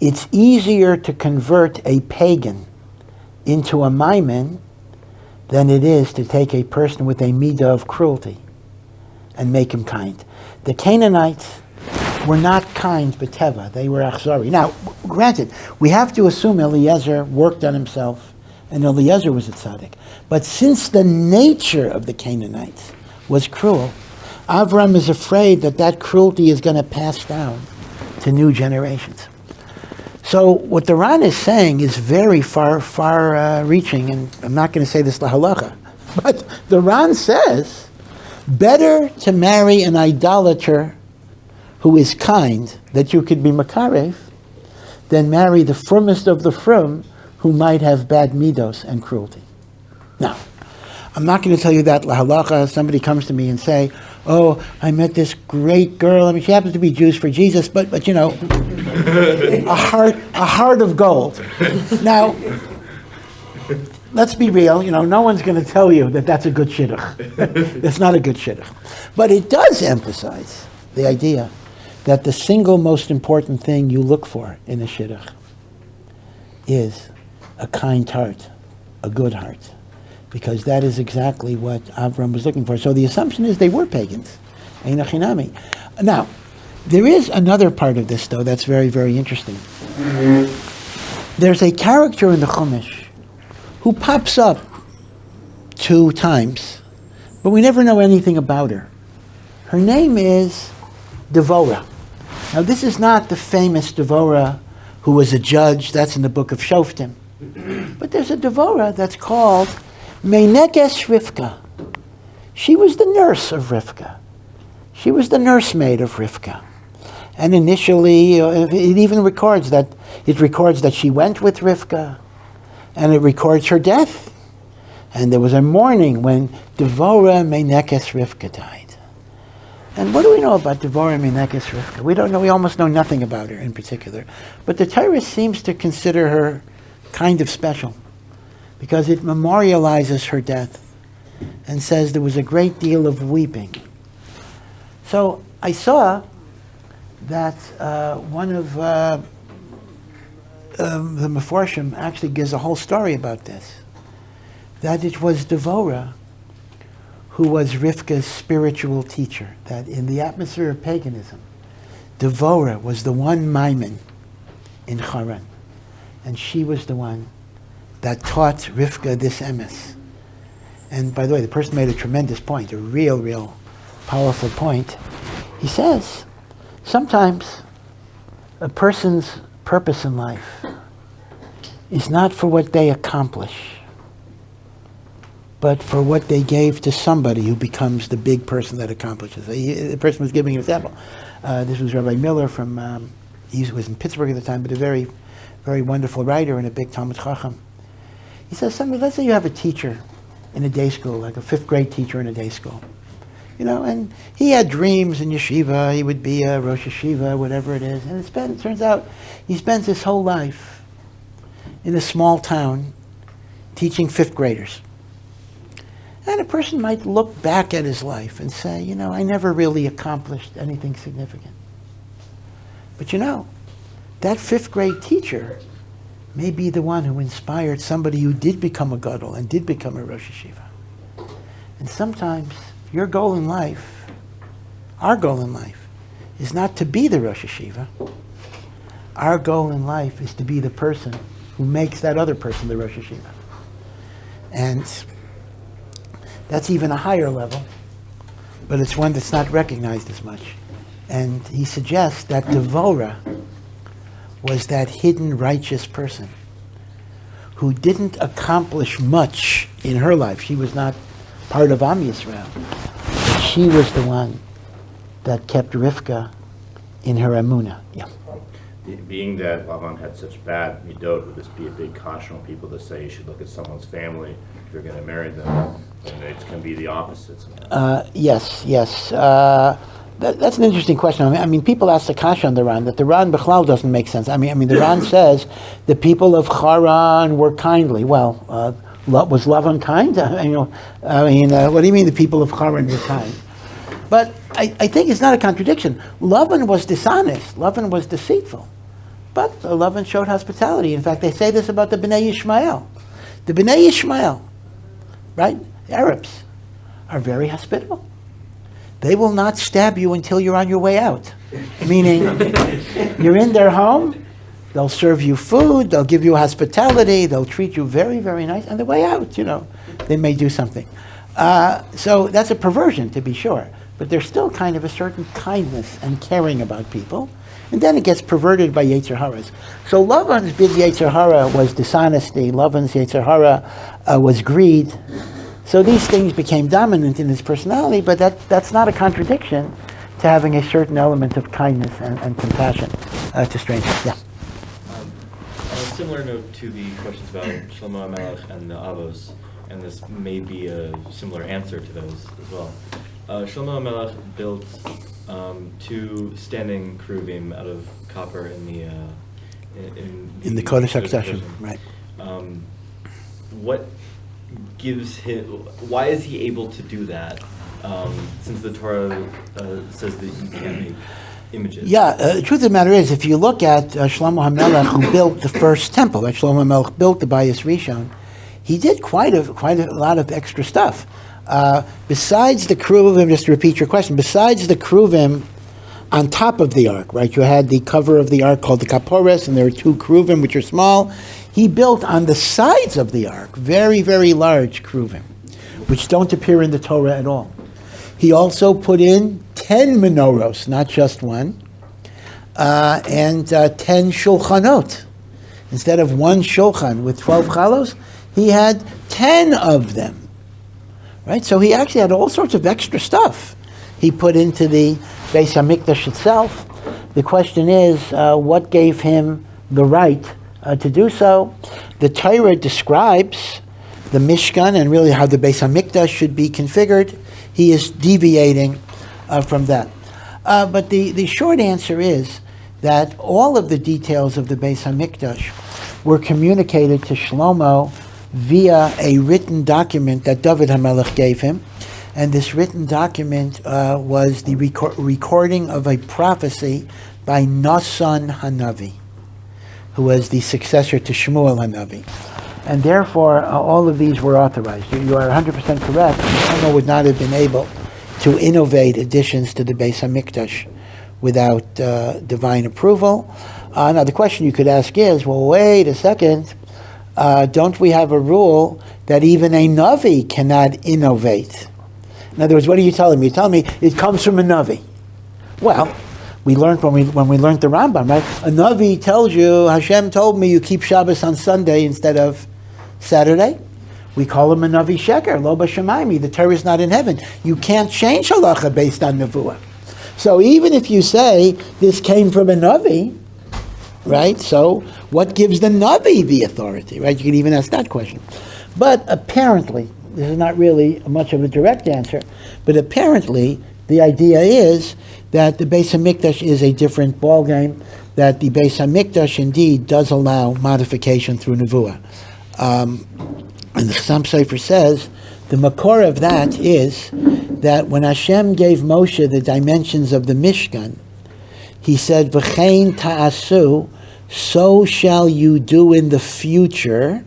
it's easier to convert a pagan into a maimon than it is to take a person with a midah of cruelty and make him kind. The Canaanites were not kind b'teva. They were achzari. Now, granted, we have to assume Eliezer worked on himself and Eliezer was a tzaddik. But since the nature of the Canaanites was cruel, Avram is afraid that cruelty is going to pass down to new generations. So what the Ran is saying is very far reaching, and I'm not going to say this lahalacha, but the Ran says, better to marry an idolater who is kind, that you could be makarev, than marry the frumest of the frum who might have bad midos and cruelty. Now, I'm not going to tell you that lahalacha. Somebody comes to me and say, oh, I met this great girl. I mean, she happens to be Jews for Jesus, but you know, a heart of gold. Now, let's be real. You know, no one's going to tell you that that's a good shidduch. It's not a good shidduch. But it does emphasize the idea that the single most important thing you look for in a shidduch is a kind heart, a good heart. because that is exactly what Avram was looking for. So the assumption is they were pagans. Eina chinami. Now, there is another part of this, though, that's very, very interesting. There's a character in the Chumash who pops up 2 times, but we never know anything about her. Her name is Devorah. Now, this is not the famous Devorah who was a judge. That's in the book of Shoftim. But there's a Devorah that's called Meinekes Rivka. She was the nurse of Rivka. She was the nursemaid of Rivka. And initially, it even records that she went with Rivka, and it records her death. And there was a morning when Devorah Meinekes Rivka died. And what do we know about Devorah Meinekes Rivka? We don't know. We almost know nothing about her in particular. But the Torah seems to consider her kind of special, because it memorializes her death and says there was a great deal of weeping. So I saw that one of the Meforshim actually gives a whole story about this, that it was Devorah who was Rivka's spiritual teacher, that in the atmosphere of paganism, Devorah was the one Maimon in Haran, and she was the one that taught Rivka this emes. And by the way, the person made a tremendous point, a real powerful point. He says, sometimes a person's purpose in life is not for what they accomplish, but for what they gave to somebody who becomes the big person that accomplishes. The person was giving an example. This was Rabbi Miller from, he was in Pittsburgh at the time, but a very, very wonderful writer and a big Talmud Chacham. He says, let's say you have a teacher in a day school, like a 5th grade teacher in a day school. And he had dreams in yeshiva. He would be a Rosh Yeshiva, whatever it is. And it turns out he spends his whole life in a small town teaching 5th graders. And a person might look back at his life and say, I never really accomplished anything significant. But that 5th grade teacher may be the one who inspired somebody who did become a gadol and did become a Rosh Yeshiva. And sometimes your goal in life, our goal in life, is not to be the Rosh Yeshiva. Our goal in life is to be the person who makes that other person the Rosh Yeshiva. And that's even a higher level, but it's one that's not recognized as much. And he suggests that Devorah was that hidden righteous person who didn't accomplish much in her life. She was not part of Am Yisrael. But she was the one that kept Rivka in her emunah. Yeah. Being that Lavan had such bad midot, would this be a big caution on people to say you should look at someone's family if you're going to marry them? And it can be the opposite. Yes. That's an interesting question. I mean, people ask the kasha on the Ran, that the Ran Bechlal doesn't make sense. I mean, the Ran says the people of Haran were kindly. Well, was Lavan kind? What do you mean the people of Haran were kind? But I think it's not a contradiction. Lavan was dishonest. Lavan was deceitful. But Lavan showed hospitality. In fact, they say this about the Bnei Yishmael. The Bnei Yishmael, right, the Arabs, are very hospitable. They will not stab you until you're on your way out. Meaning, you're in their home, they'll serve you food, they'll give you hospitality, they'll treat you very, very nice. On the way out, they may do something. So that's a perversion, to be sure. But there's still kind of a certain kindness and caring about people. And then it gets perverted by Yetzer Haras. So Lavan's big Yetzer Hara was dishonesty. Lavan's Yetzer Hara was greed. So these things became dominant in his personality, but that's not a contradiction to having a certain element of kindness and compassion to strangers. Yeah. On a similar note to the questions about Shlomo HaMelech and the Avos, and this may be a similar answer to those as well. Shlomo HaMelech built 2 standing kruvim out of copper in the Kodesh HaKodashim, right? What gives him? Why is he able to do that? Since the Torah says that you can't make images. Yeah, the truth of the matter is, if you look at Shlomo HaMelech, who built the first temple, Shlomo HaMelech built the Bayis Rishon, he did quite a lot of extra stuff. Besides the kruvim, just to repeat your question, besides the kruvim on top of the ark, right? You had the cover of the ark called the kapores, and there were 2 kruvim, which are small. He built on the sides of the ark very, very large kruvim, which don't appear in the Torah at all. He also put in 10 menorahs, not just one, and 10 shulchanot. Instead of one shulchan with 12 chalos, he had 10 of them. Right? So he actually had all sorts of extra stuff he put into the Beis HaMikdash itself. The question is, what gave him the right to do so? The Torah describes the Mishkan and really how the Beis HaMikdash should be configured. He is deviating from that. But the short answer is that all of the details of the Beis HaMikdash were communicated to Shlomo via a written document that David HaMelech gave him. And this written document was the recording of a prophecy by Nasan Hanavi, who was the successor to Shmuel Hanavi. And therefore, all of these were authorized. You are 100% correct. Shlomo would not have been able to innovate additions to the Beis HaMikdash without divine approval. Now, the question you could ask is, well, wait a second. Don't we have a rule that even a Navi cannot innovate? In other words, what are you telling me? You're telling me it comes from a Navi. Well, we learned when we learned the Ramban, right? A Navi tells you, Hashem told me you keep Shabbos on Sunday instead of Saturday. We call him a Navi Sheker, Lo B'Shamayim. The Torah is not in heaven. You can't change halacha based on Nevuah. So even if you say this came from a Navi, right? So what gives the Navi the authority, right? You can even ask that question. But apparently, this is not really much of a direct answer, but apparently the idea is that the Beis HaMikdash is a different ballgame, that the Beis HaMikdash indeed does allow modification through Nevuah. And the Chazal Sofer says, the makor of that is that when Hashem gave Moshe the dimensions of the Mishkan, he said, V'chein ta'asu, so shall you do in the future,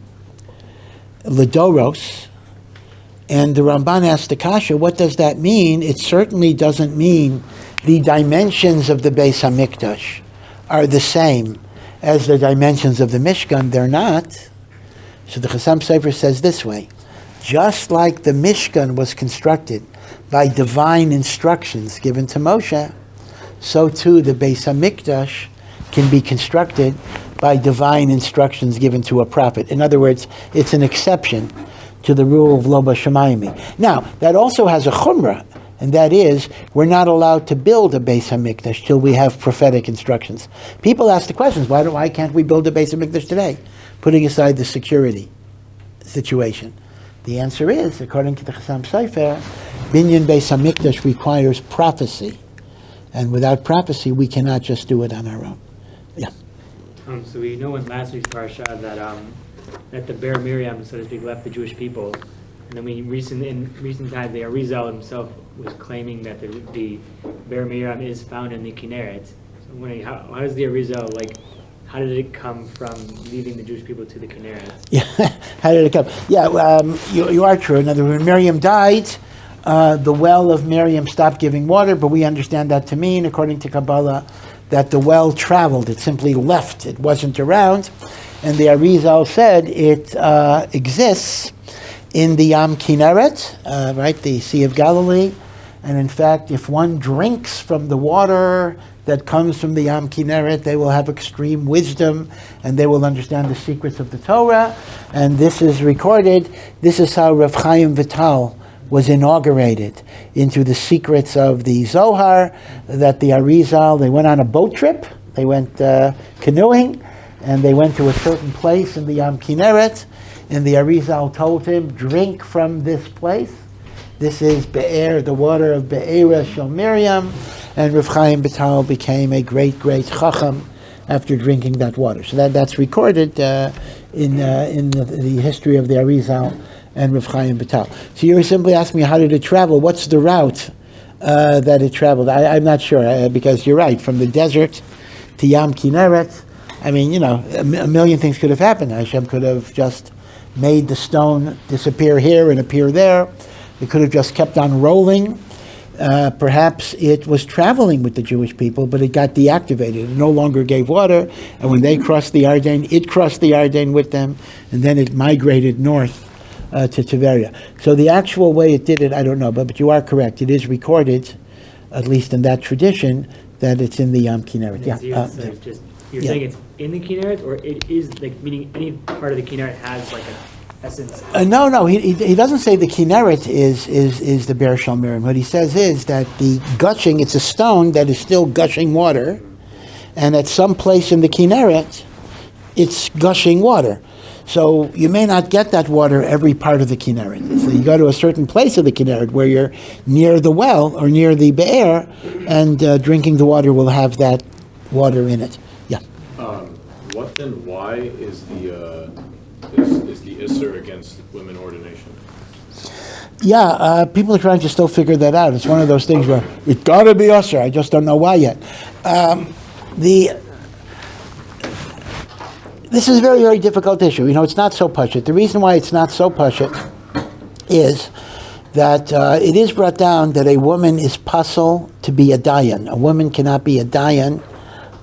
Ledoros. And the Ramban asked the Kasha, what does that mean? It certainly doesn't mean the dimensions of the Beis HaMikdash are the same as the dimensions of the Mishkan. They're not. So the Chazal Sofer says this way, just like the Mishkan was constructed by divine instructions given to Moshe, so too the Beis HaMikdash can be constructed by divine instructions given to a prophet. In other words, it's an exception to the rule of Lo B'Shamayim. Now, that also has a chumrah, and that is, we're not allowed to build a Beis HaMikdash till we have prophetic instructions. People ask the questions, why can't we build a Beis HaMikdash today, putting aside the security situation? The answer is, according to the Chazal Sofer, Binyan Beis HaMikdash requires prophecy, and without prophecy, we cannot just do it on our own. Yeah. So we know in last week's parsha that the Baer Miriam, so to speak, left the Jewish people, and then in recent times, the Arizal himself was claiming that the Baer Miriam is found in the kinneret. So I'm wondering, how does the Arizal, how did it come from leaving the Jewish people to the kinneret? Yeah, how did it come? Yeah, you are true. In other words, when Miriam died, the well of Miriam stopped giving water, but we understand that to mean, according to Kabbalah, that the well traveled. It simply left. It wasn't around. And the Arizal said it exists in the Yam Kinneret, right, the Sea of Galilee. And in fact, if one drinks from the water that comes from the Yam Kinneret, they will have extreme wisdom and they will understand the secrets of the Torah. And this is recorded. This is how Rav Chaim Vital was inaugurated into the secrets of the Zohar, that the Arizal, they went on a boat trip, they went canoeing, and they went to a certain place in the Yam Kinneret, and the Arizal told him, drink from this place. This is Be'er, the water of Be'era Shel Miriam, and Rav Chaim Vital became a great, great Chacham after drinking that water. So that's recorded in the history of the Arizal and Rav Chaim Vital. So you're simply asking me, how did it travel? What's the route that it traveled? I'm not sure, because you're right, from the desert to Yam Kinneret, I mean, a million things could have happened. Hashem could have just made the stone disappear here and appear there. It could have just kept on rolling. Perhaps it was traveling with the Jewish people, but it got deactivated. It no longer gave water, and when they crossed the Arden, it crossed the Arden with them, and then it migrated north to Tiberia. So the actual way it did it, I don't know, but you are correct. It is recorded, at least in that tradition, that it's in the kinneret. Yeah. You're saying it's in the kinneret, or it is, like, meaning any part of the kinneret has like an essence? No. He doesn't say the kinneret is the Baer Miriam. What he says is that the gushing, it's a stone that is still gushing water, and at some place in the kinneret, it's gushing water. So you may not get that water every part of the kinneret. So you go to a certain place of the kinneret where you're near the well or near the Baer, and drinking the water will have that water in it. Yeah. What and why is the issur against women ordination? Yeah, people are trying to still figure that out. It's one of those things where it's got to be issur. I just don't know why yet. This is a very, very difficult issue. It's not so pashut. The reason why it's not so pashut is that it is brought down that a woman is pasul to be a dayan. A woman cannot be a dayan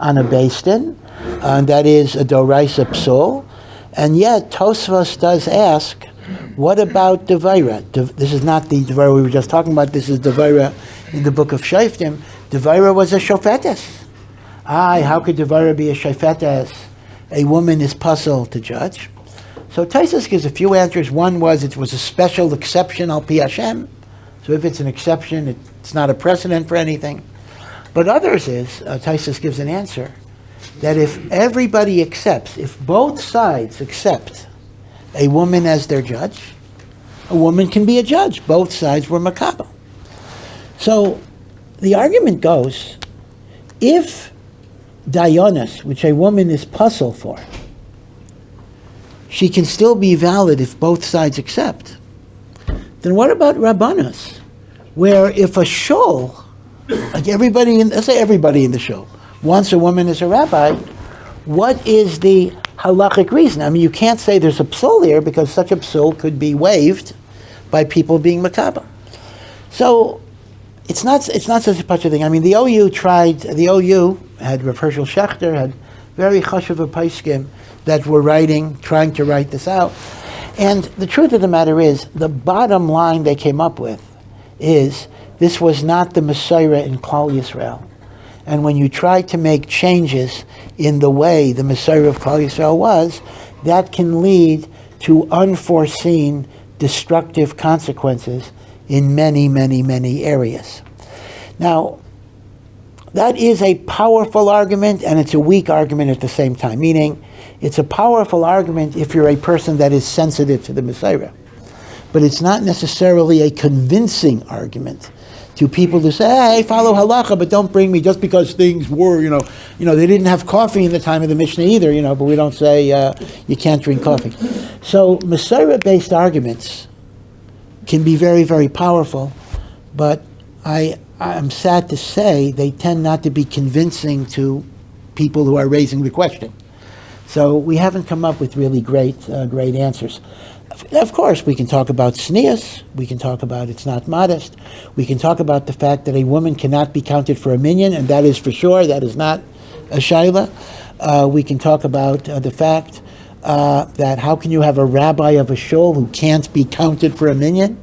on a beis din, and that is a doraisa psul. And yet, Tosfos does ask, what about Devaira? This is not the Devaira we were just talking about. This is Devaira in the book of Shoftim. Devaira was a shofetes. How could Devaira be a shofetes? A woman is pasul to judge. So Tosfos gives a few answers. One was it was a special exception al pi Hashem. So if it's an exception, it's not a precedent for anything. But others is, Tosfos gives an answer, that if everybody accepts, if both sides accept a woman as their judge, a woman can be a judge. Both sides were makabel. So the argument goes, if dayanas, which a woman is pasul for, she can still be valid if both sides accept, then what about rabbanos, where if a shul, like let's say everybody in the shul, wants a woman as a rabbi, what is the halachic reason? I mean, you can't say there's a psul here because such a psul could be waived by people being makabel. So it's not such a pashut thing. I mean, the OU had Rav Hershel Schachter, had very chashuv pesukim that were trying to write this out. And the truth of the matter is, the bottom line they came up with is this was not the Messiah in Klal Yisrael. And when you try to make changes in the way the Messiah of Klal Yisrael was, that can lead to unforeseen destructive consequences in many, many, many areas. Now, that is a powerful argument, and it's a weak argument at the same time, meaning it's a powerful argument if you're a person that is sensitive to the Messiah. But it's not necessarily a convincing argument to people who say, hey, follow halacha, but don't bring me just because things were, they didn't have coffee in the time of the Mishnah either, but we don't say you can't drink coffee. So Messiah-based arguments can be very, very powerful, but I'm sad to say they tend not to be convincing to people who are raising the question. So we haven't come up with really great answers. Of course, we can talk about tznius, we can talk about it's not modest, we can talk about the fact that a woman cannot be counted for a minyan, and that is for sure, that is not a shaila. We can talk about the fact that how can you have a rabbi of a shul who can't be counted for a minyan?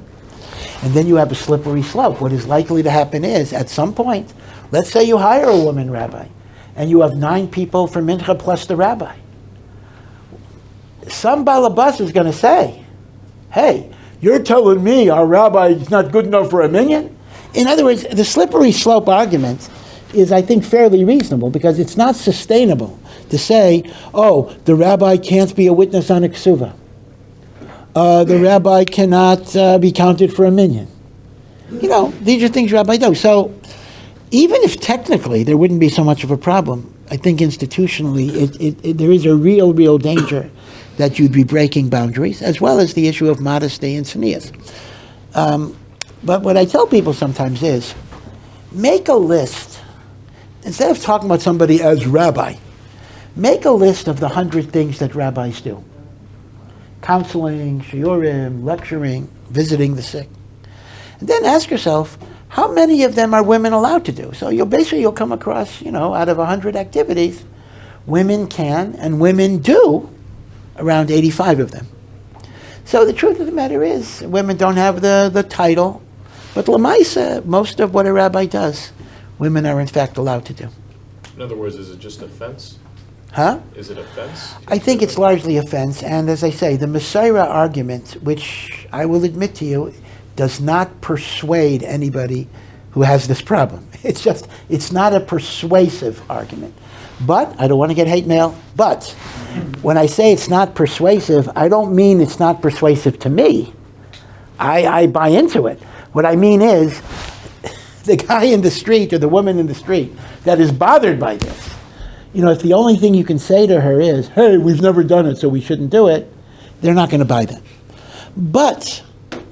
And then you have a slippery slope. What is likely to happen is, at some point, let's say you hire a woman rabbi, and you have 9 people for mincha plus the rabbi. Some balabas is going to say, hey, you're telling me our rabbi is not good enough for a minyan? In other words, the slippery slope argument is, I think, fairly reasonable because it's not sustainable to say, oh, the rabbi can't be a witness on a ksuva. The rabbi cannot be counted for a minyan. These are things rabbi do. So even if technically there wouldn't be so much of a problem, I think institutionally there is a real danger that you'd be breaking boundaries, as well as the issue of modesty and tznius. But what I tell people sometimes is, make a list, instead of talking about somebody as rabbi, make a list of the 100 things that rabbis do. counseling, shiurim, lecturing, visiting the sick. And then ask yourself, how many of them are women allowed to do? So you'll come across, out of 100 activities, women can and women do around 85 of them. So the truth of the matter is, women don't have the title, but l'maisa, most of what a rabbi does, women are in fact allowed to do. In other words, is it just a fence? Huh? Is it a fence? I think it's largely a fence, and as I say, the Messiah argument, which I will admit to you, does not persuade anybody who has this problem. It's not a persuasive argument. But, I don't want to get hate mail, but when I say it's not persuasive, I don't mean it's not persuasive to me. I buy into it. What I mean is, the guy in the street or the woman in the street that is bothered by this, if the only thing you can say to her is, hey, we've never done it, so we shouldn't do it, they're not going to buy that. But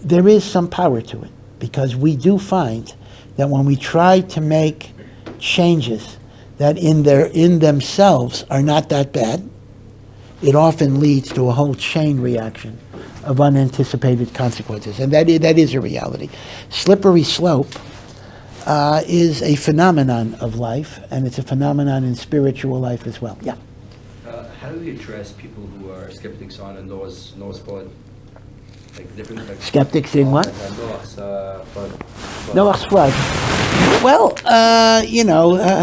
there is some power to it, because we do find that when we try to make changes that in themselves are not that bad, it often leads to a whole chain reaction of unanticipated consequences. And that is a reality. Slippery slope is a phenomenon of life, and it's a phenomenon in spiritual life as well. Yeah? How do we address people who are skeptics on Noah's flood? Skeptics in what? Noah's flood. Noah's flood. Well,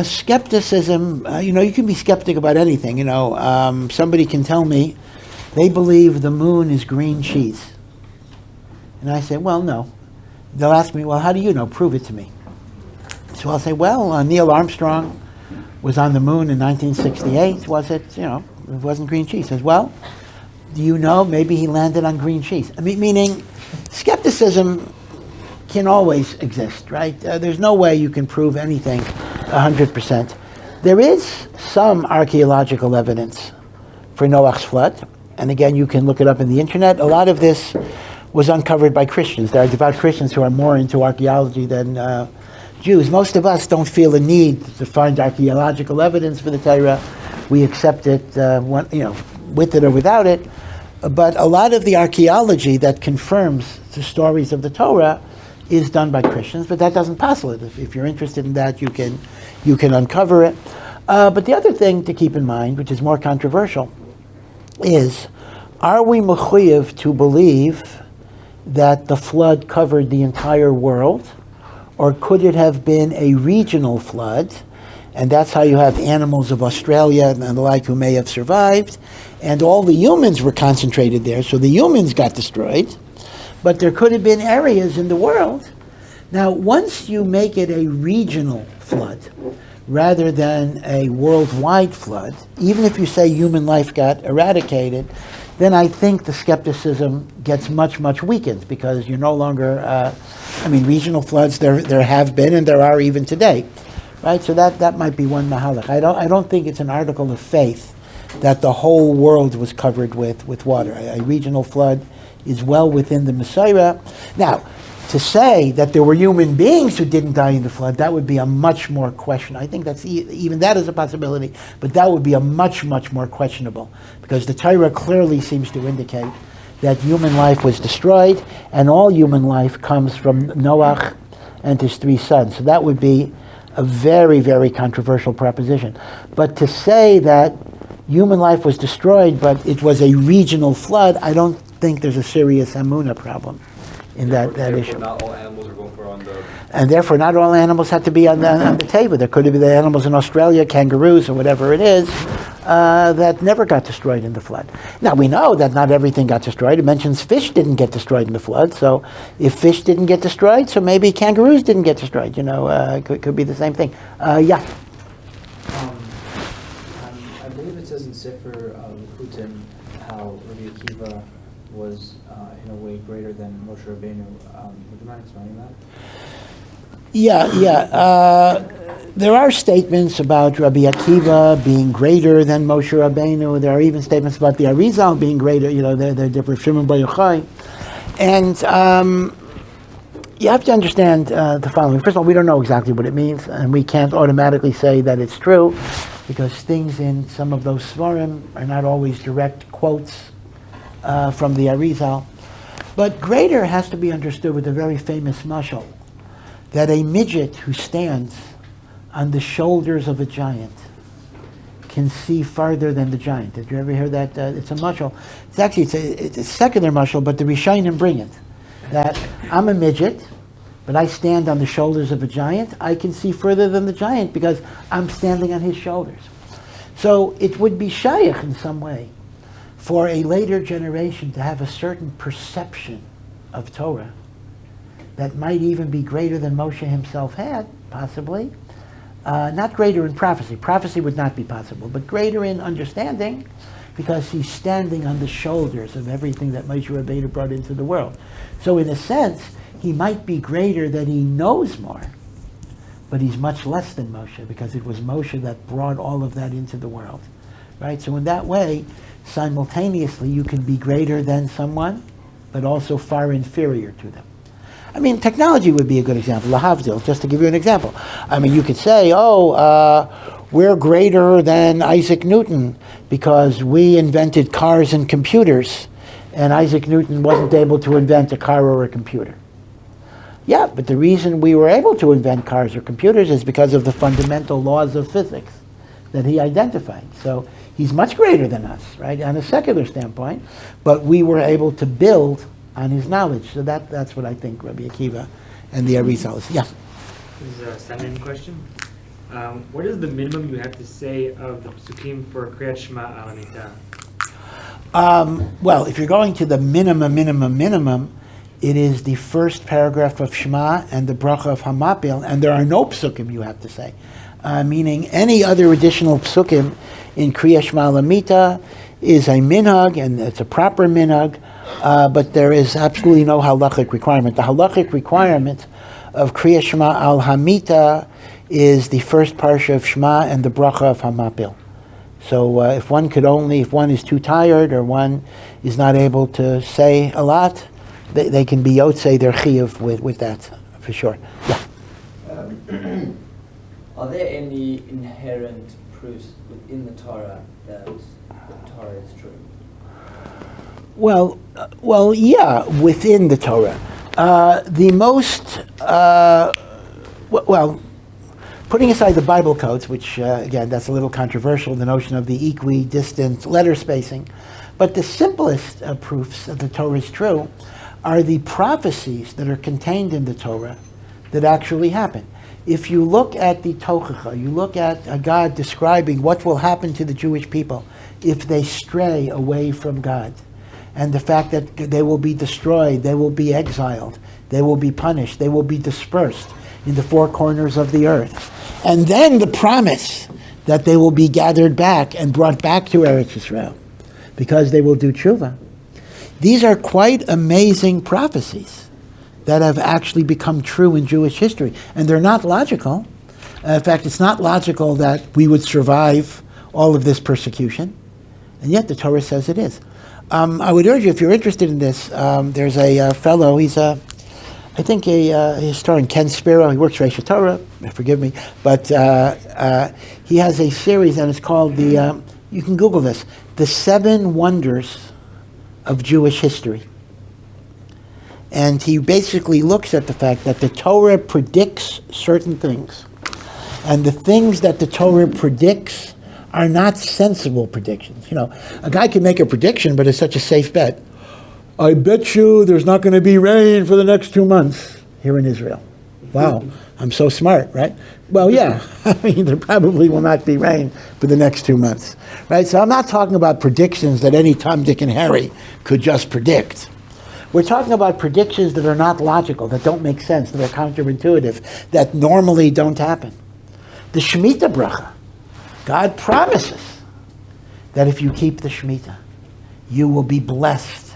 skepticism, you can be skeptic about anything. Somebody can tell me they believe the moon is green cheese. And I say, well, no. They'll ask me, well, how do you know? Prove it to me. So I'll say, well, Neil Armstrong was on the moon in 1968. Was it, it wasn't green cheese. He says, well, do you know maybe he landed on green cheese? Meaning skepticism can always exist, right? There's no way you can prove anything 100%. There is some archaeological evidence for Noah's flood. And again, you can look it up in the internet. A lot of this was uncovered by Christians. There are devout Christians who are more into archaeology than Jews. Most of us don't feel a need to find archaeological evidence for the Torah. We accept it, with it or without it. But a lot of the archaeology that confirms the stories of the Torah is done by Christians, but that doesn't passel it. If you're interested in that, you can uncover it. But the other thing to keep in mind, which is more controversial, is, are we mechuyev to believe that the flood covered the entire world, or could it have been a regional flood? And that's how you have animals of Australia and the like who may have survived. And all the humans were concentrated there, so the humans got destroyed. But there could have been areas in the world. Now, once you make it a regional flood, rather than a worldwide flood, even if you say human life got eradicated, then I think the skepticism gets much, much weakened, because you're no longer, regional floods, there have been and there are even today. Right, so that might be one mahalach. I don't think it's an article of faith that the whole world was covered with water. A regional flood is well within the Messiah. Now, to say that there were human beings who didn't die in the flood, that would be a much more question. I think that's even that is a possibility, but that would be a much, much more questionable, because the Torah clearly seems to indicate that human life was destroyed, and all human life comes from Noach and his 3 sons. So that would be a very, very controversial proposition. But to say that human life was destroyed, but it was a regional flood, I don't think there's a serious Amunah problem in that issue. Not all animals are going for on the... And therefore, not all animals had to be on the table. There could have been the animals in Australia, kangaroos or whatever it is, that never got destroyed in the flood. Now, we know that not everything got destroyed. It mentions fish didn't get destroyed in the flood. So if fish didn't get destroyed, so maybe kangaroos didn't get destroyed. Could be the same thing. Yeah. I believe it says in Sefer Likutim how Rabbi Akiva was in a way greater than Moshe Rabbenu. Would you mind explaining that? Yeah. There are statements about Rabbi Akiva being greater than Moshe Rabbenu. There are even statements about the Arizal being greater. They're different. Shimon Bar Yochai. And you have to understand the following. First of all, we don't know exactly what it means, and we can't automatically say that it's true, because things in some of those svarim are not always direct quotes from the Arizal. But greater has to be understood with a very famous mashal, that a midget who stands on the shoulders of a giant can see farther than the giant. Did you ever hear that? It's a mashal. It's actually it's a secular mashal, but the Rishonim bring it. That I'm a midget, but I stand on the shoulders of a giant. I can see further than the giant because I'm standing on his shoulders. So it would be shaykh in some way for a later generation to have a certain perception of Torah that might even be greater than Moshe himself had, possibly. Not greater in prophecy. Prophecy would not be possible, but greater in understanding, because he's standing on the shoulders of everything that Moshe Rabbenu brought into the world. So in a sense, he might be greater that he knows more, but he's much less than Moshe, because it was Moshe that brought all of that into the world. Right? So in that way, simultaneously, you can be greater than someone, but also far inferior to them. I mean, technology would be a good example, lahavdil, just to give you an example. I mean, you could say, we're greater than Isaac Newton because we invented cars and computers, and Isaac Newton wasn't able to invent a car or a computer. Yeah, but the reason we were able to invent cars or computers is because of the fundamental laws of physics that he identified. So he's much greater than us, right, on a secular standpoint, but we were able to build on his knowledge. So that's what I think Rabbi Akiva and the Arizal is. Yeah. This is a send-in question. What is the minimum you have to say of the pesukim for Kriyat Shema al Mitah? Well, if you're going to the minimum, it is the first paragraph of Shema and the bracha of Hamapil, and there are no pesukim you have to say. Meaning any other additional pesukim in Kriyat Shema al Mitah is a minhag, and it's a proper minhag, but there is absolutely no halachic requirement. The halachic requirement of Kriyat Shema al Hamitah is the first parsha of Shema and the bracha of Hamapil. So if one is too tired or one is not able to say a lot, they can be yotzei their chiyuv with that, for sure. Yeah. Are there any inherent proofs within the Torah that the Torah is true? Well, yeah, within the Torah. The most, putting aside the Bible codes, which, again, that's a little controversial, the notion of the equidistant letter spacing, but the simplest proofs that the Torah is true are the prophecies that are contained in the Torah that actually happen. If you look at the Tochacha, you look at God describing what will happen to the Jewish people if they stray away from God, and the fact that they will be destroyed, they will be exiled, they will be punished, they will be dispersed in the four corners of the earth. And then the promise that they will be gathered back and brought back to Eretz Yisrael because they will do tshuva. These are quite amazing prophecies that have actually become true in Jewish history. And they're not logical. In fact, it's not logical that we would survive all of this persecution. And yet the Torah says it is. I would urge you, if you're interested in this, there's a fellow, he's I think a historian, Ken Spiro, he works for Aish Torah, forgive me, but he has a series and it's called you can Google this, The 7 Wonders of Jewish History. And he basically looks at the fact that the Torah predicts certain things. And the things that the Torah predicts are not sensible predictions. You know, a guy can make a prediction, but it's such a safe bet. I bet you there's not going to be rain for the next 2 months here in Israel. Wow, I'm so smart, right? Well, yeah, I mean, there probably will not be rain for the next 2 months, right? So I'm not talking about predictions that any Tom, Dick, and Harry could just predict. We're talking about predictions that are not logical, that don't make sense, that are counterintuitive, that normally don't happen. The Shemitah bracha, God promises that if you keep the Shemitah, you will be blessed.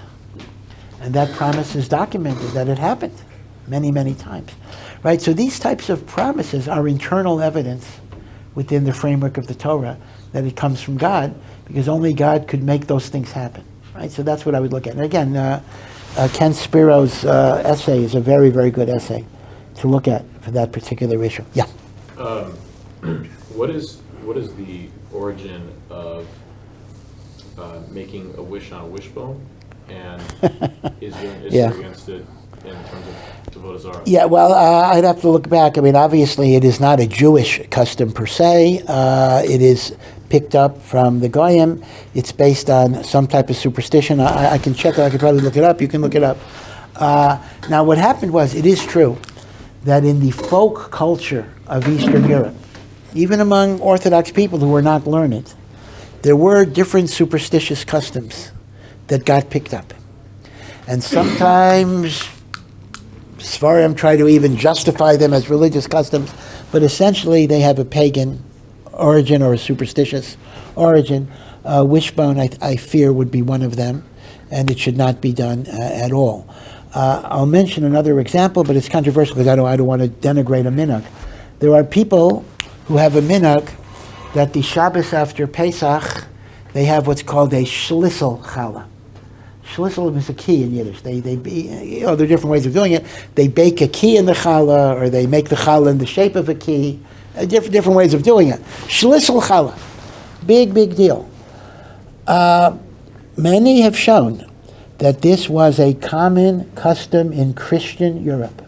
And that promise is documented, that it happened many, many times. Right? So these types of promises are internal evidence within the framework of the Torah that it comes from God, because only God could make those things happen. Right? So that's what I would look at. And again, Ken Spiro's essay is a very, very good essay to look at for that particular issue. Yeah. What is the origin of making a wish on a wishbone and is there an Yeah. issue against it in terms of Avodah Zarah? Yeah, well, I'd have to look back. I mean, obviously, it is not a Jewish custom per se. It is picked up from the Goyim. It's based on some type of superstition. I can check it. I could probably look it up. You can look it up. Now, what happened was, it is true that in the folk culture of Eastern Europe, even among Orthodox people who were not learned, there were different superstitious customs that got picked up. And sometimes Sfarim try to even justify them as religious customs, but essentially they have a pagan origin or a superstitious origin. Wishbone, I fear, would be one of them, and it should not be done at all. I'll mention another example, but it's controversial because I don't want to denigrate a minhag. There are people who have a minhag that the Shabbos after Pesach, they have what's called a schlissel challah. Schlissel is a key in Yiddish. There are different ways of doing it. They bake a key in the challah, or they make the challah in the shape of a key. Different ways of doing it. Schlissel challah. Big deal. Many have shown that this was a common custom in Christian Europe.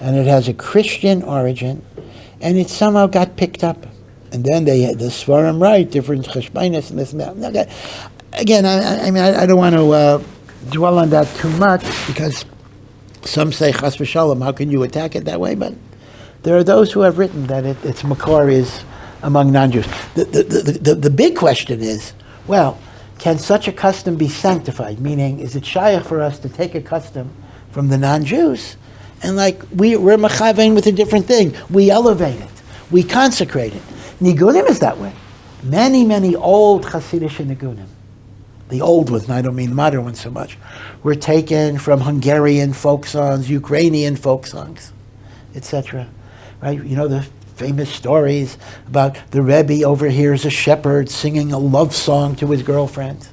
And it has a Christian origin, and it somehow got picked up. And then the Svarim write different cheshbainis and this and that. Okay. Again, I don't want to dwell on that too much, because some say chas v'shalom, how can you attack it that way? But there are those who have written that its makor is among non-Jews. The big question is, well, can such a custom be sanctified? Meaning, is it shayach for us to take a custom from the non-Jews and we're mechavein with a different thing? We elevate it, we consecrate it. Nigunim is that way. Many old Hasidic nigunim, the old ones, and I don't mean the modern ones so much, were taken from Hungarian folk songs, Ukrainian folk songs, etc. Right? You know the famous stories about the Rebbe overhears a shepherd singing a love song to his girlfriend.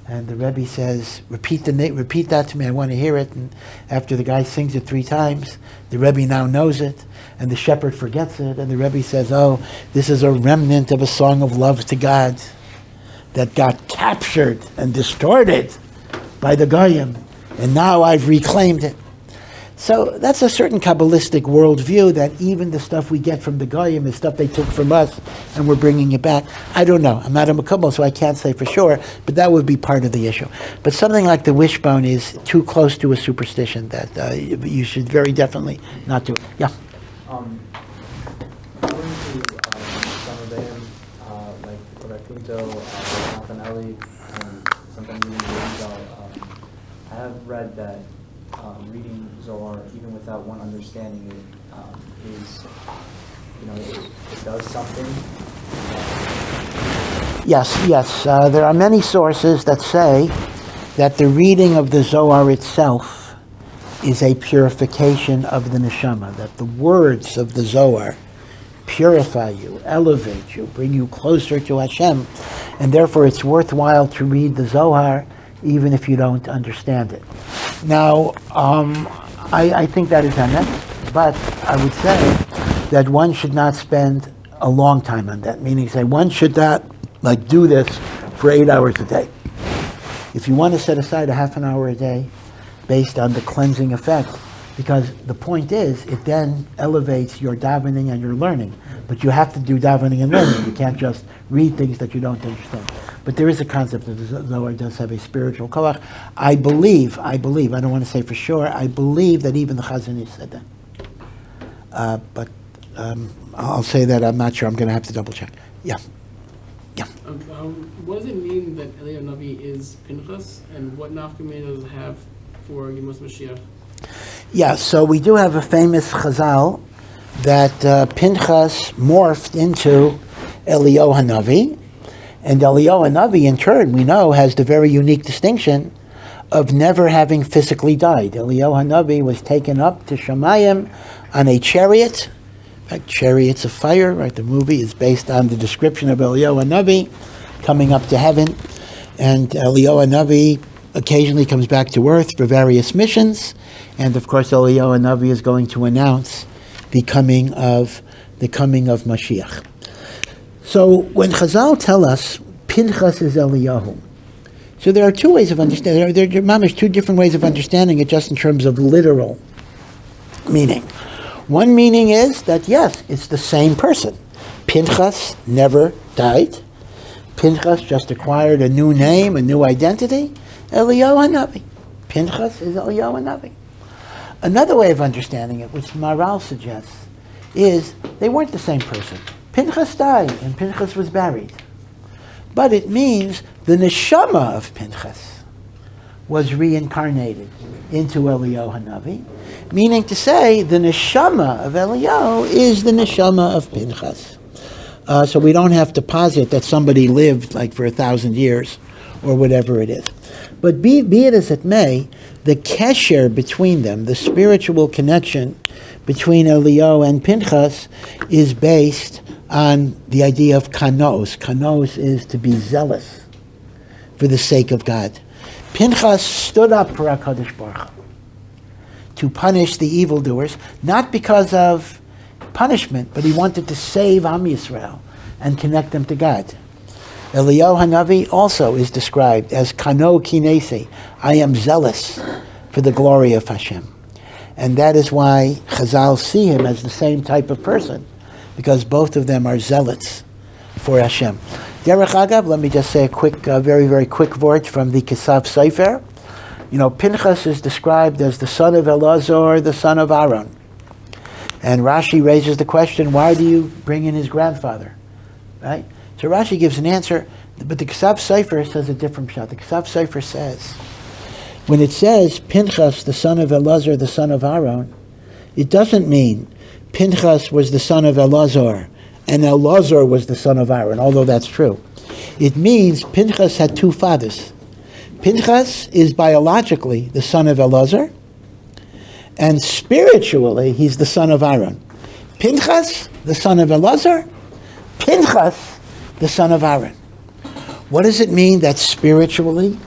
And the Rebbe says, repeat that to me, I want to hear it. And after the guy sings it 3 times, the Rebbe now knows it, and the shepherd forgets it, and the Rebbe says, oh, this is a remnant of a song of love to God that got captured and distorted by the Goyim, and now I've reclaimed it. So that's a certain Kabbalistic worldview, that even the stuff we get from the Goyim is stuff they took from us, and we're bringing it back. I don't know. I'm not a Makubal, so I can't say for sure, but that would be part of the issue. But something like the wishbone is too close to a superstition that you should very definitely not do it. Yeah? According to some of them, like Rakunto, Nathanaeli, and sometimes even Chazal, I have read that reading Zohar, even without one understanding it, is, it does something. Yes. There are many sources that say that the reading of the Zohar itself is a purification of the neshama, that the words of the Zohar purify you, elevate you, bring you closer to Hashem, and therefore it's worthwhile to read the Zohar even if you don't understand it. Now, I think that is emet, but I would say that one should not spend a long time on that, meaning say one should not do this for 8 hours a day. If you want to set aside a half an hour a day based on the cleansing effect, because the point is, it then elevates your davening and your learning. But you have to do davening and learning. You can't just read things that you don't understand. But there is a concept that the Zohar does have a spiritual koach. I believe, I don't want to say for sure, I believe that even the Chazon Ish said that. But I'll say that I'm not sure. I'm going to have to double check. Yeah. What does it mean that Eliyahu Navi is Pinchas, and what nafkamina does it have for Yemos Mashiach? Yeah, so we do have a famous Chazal that Pinchas morphed into Eliyahu Hanavi, and Eliyahu Hanavi, in turn, we know, has the very unique distinction of never having physically died. Eliyahu Hanavi was taken up to Shemayim on a chariot. In fact, Chariots of Fire, right? The movie is based on the description of Eliyahu Hanavi coming up to heaven, and Eliyahu Hanavi occasionally comes back to earth for various missions, and of course Eliyahu Hanavi is going to announce the coming of Mashiach. So when Chazal tell us Pinchas is Eliyahu, So there are two ways of understanding. There are mamish, two different ways of understanding it, just in terms of literal meaning. One meaning is that yes, it's the same person. Pinchas never died. Pinchas just acquired a new name, a new identity. Eliyahu HaNavi. Pinchas is Eliyahu HaNavi. Another way of understanding it, which Maral suggests, is they weren't the same person. Pinchas died and Pinchas was buried. But it means the neshama of Pinchas was reincarnated into Eliyahu HaNavi, meaning to say the neshama of Eliyahu is the neshama of Pinchas. So we don't have to posit that somebody lived like for 1,000 years or whatever it is. But be it as it may, the kesher between them, the spiritual connection between Eliyahu and Pinchas, is based on the idea of kanos. Kanos is to be zealous for the sake of God. Pinchas stood up for HaKadosh Baruch Hu to punish the evildoers, not because of punishment, but he wanted to save Am Yisrael and connect them to God. Eliyahu HaNavi also is described as kano kinesi. I am zealous for the glory of Hashem. And that is why Chazal see him as the same type of person, because both of them are zealots for Hashem. Derech Agav, let me just say a quick, very, very quick word from the Kesaf Sefer. You know, Pinchas is described as the son of Elazar, the son of Aaron. And Rashi raises the question, why do you bring in his grandfather? Right? So Rashi gives an answer, but the Kesaf Sefer says a different shot. The Kesaf Sefer says, when it says Pinchas, the son of Elazar, the son of Aaron, it doesn't mean Pinchas was the son of Elazar and Elazar was the son of Aaron, although that's true. It means Pinchas had two fathers. Pinchas is biologically the son of Elazar, and spiritually he's the son of Aaron. Pinchas, the son of Elazar, Pinchas, the son of Aaron. What does it mean that spiritually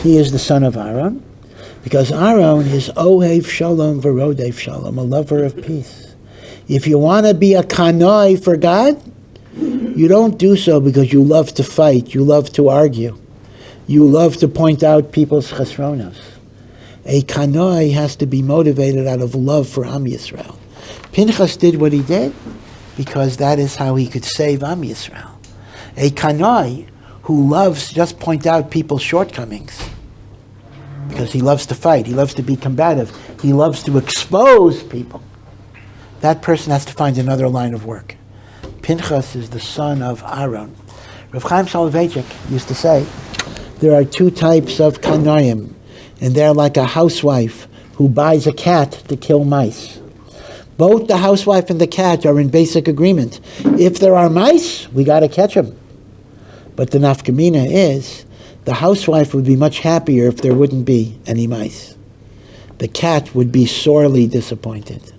he is the son of Aaron? Because Aaron is Ohev Shalom V'Rodev Shalom, a lover of peace. If you want to be a kanoi for God, you don't do so because you love to fight, you love to argue, you love to point out people's chesronos. A kanoi has to be motivated out of love for Am Yisrael. Pinchas did what he did because that is how he could save Am Yisrael. A kanoi who loves just point out people's shortcomings because he loves to fight, he loves to be combative, he loves to expose people. That person has to find another line of work. Pinchas is the son of Aaron. Rav Chaim Soloveitchik used to say, there are two types of kanoim, and they're like a housewife who buys a cat to kill mice. Both the housewife and the cat are in basic agreement. If there are mice, we got to catch them. But the nafkamina is, the housewife would be much happier if there wouldn't be any mice. The cat would be sorely disappointed.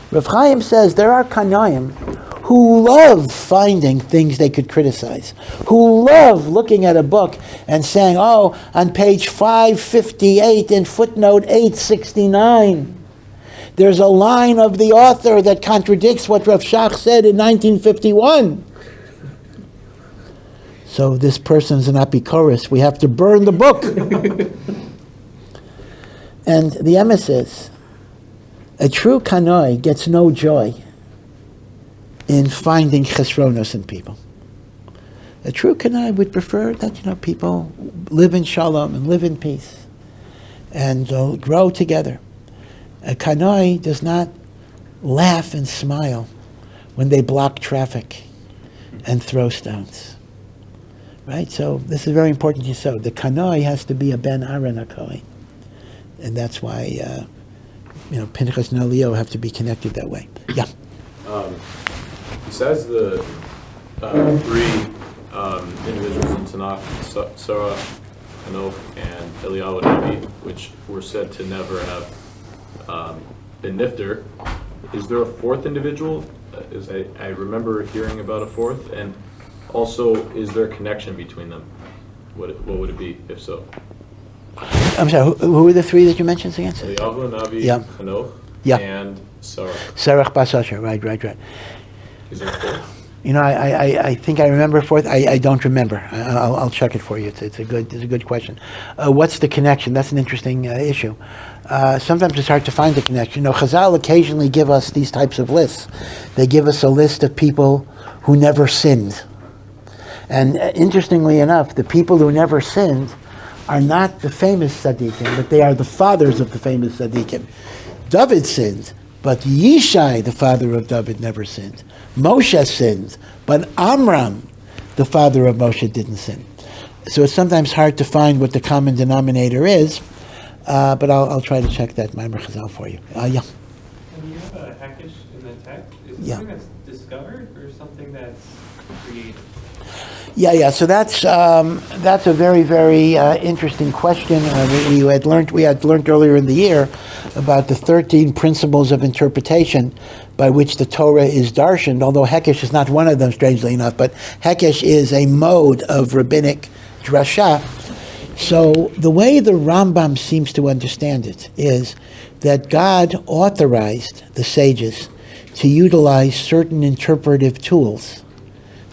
Rav Chaim says there are kanoim who love finding things they could criticize, who love looking at a book and saying, oh, on page 558 in footnote 869, there's a line of the author that contradicts what Rav Shach said in 1951. So this person's an apikoros. We have to burn the book. And the emes is, a true kanoi gets no joy in finding chesronos in people. A true kanoi would prefer that people live in shalom and live in peace and grow together. A kanoi does not laugh and smile when they block traffic and throw stones. Right? So this is very important yesod. The kanoi has to be a ben Aaron HaKohen. And that's why Pinchas and Eliyahu have to be connected that way. Yeah. Besides the three individuals in Tanakh, Sarach, Hanoch, and Eliyahu HaNavi, which were said to never have been nifter, is there a fourth individual? I remember hearing about a fourth, and also, is there a connection between them? What would it be, if so? I'm sorry, who were the three that you mentioned again? Eliyahu HaNavi, Yeah. Hanoch, Yeah. and Sarach. Sarach Bat Asher, right. Is there a fourth? I think I remember fourth. I don't remember. I'll check it for you. It's a good question. What's the connection? That's an interesting issue. Sometimes it's hard to find the connection. Chazal occasionally give us these types of lists. They give us a list of people who never sinned. And interestingly enough, the people who never sinned are not the famous tzaddikim, but they are the fathers of the famous tzaddikim. David sinned, but Yishai, the father of David, never sinned. Moshe sinned, but Amram, the father of Moshe, didn't sin. So it's sometimes hard to find what the common denominator is, but I'll try to check that Maimer Chazal for you. Yeah. And you have a hackish in the text. Is it something that's discovered or something that's created? Yeah. So that's a very, very interesting question. We had learned earlier in the year about the 13 principles of interpretation by which the Torah is darshaned. Although Hekesh is not one of them, strangely enough, but Hekesh is a mode of rabbinic drasha. So the way the Rambam seems to understand it is that God authorized the sages to utilize certain interpretive tools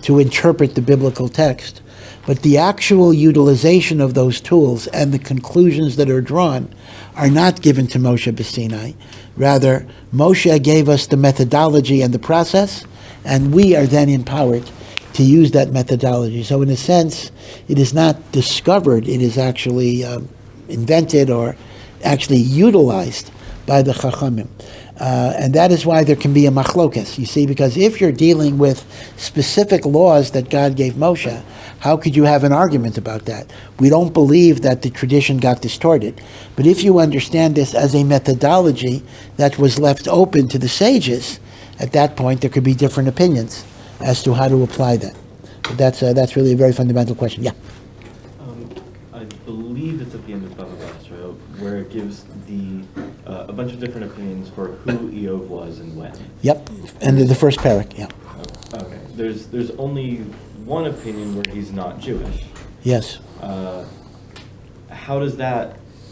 to interpret the biblical text, but the actual utilization of those tools and the conclusions that are drawn are not given to Moshe b'Sinai. Rather, Moshe gave us the methodology and the process, and we are then empowered to use that methodology. So in a sense, it is not discovered, it is actually invented or actually utilized by the Chachamim. And that is why there can be a machlokas, you see, because if you're dealing with specific laws that God gave Moshe, how could you have an argument about that? We don't believe that the tradition got distorted. But if you understand this as a methodology that was left open to the sages, at that point there could be different opinions as to how to apply that. But that's really a very fundamental question. Yeah? I believe it's at the end of Bava Basra, where it gives a bunch of different opinions for who Eov was and when. Yep, and the first parak, yeah. Okay, there's only one opinion where he's not Jewish. Yes. How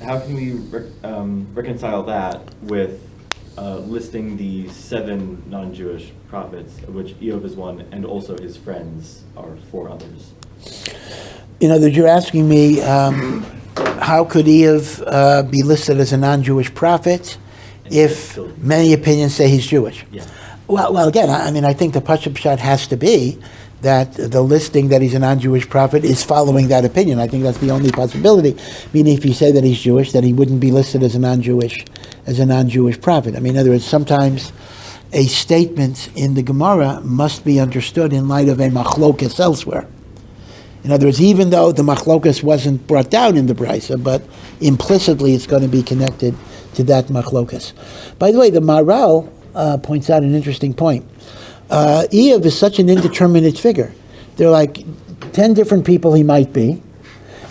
can we reconcile that with listing the 7 non-Jewish prophets, of which Eov is one, and also his friends are 4 others? You're asking me, how could Eov be listed as a non-Jewish prophet if many opinions say he's Jewish? Yeah. Well, again, I think the Pashut Pshat has to be that the listing that he's a non-Jewish prophet is following that opinion. I think that's the only possibility. Meaning, if you say that he's Jewish, that he wouldn't be listed as a non-Jewish prophet. In other words, sometimes a statement in the Gemara must be understood in light of a machlokas elsewhere. In other words, even though the machlokas wasn't brought down in the Brisa, but implicitly it's going to be connected to that machlokas. By the way, the Maharal points out an interesting point. Eov is such an indeterminate figure. There are like 10 different people he might be,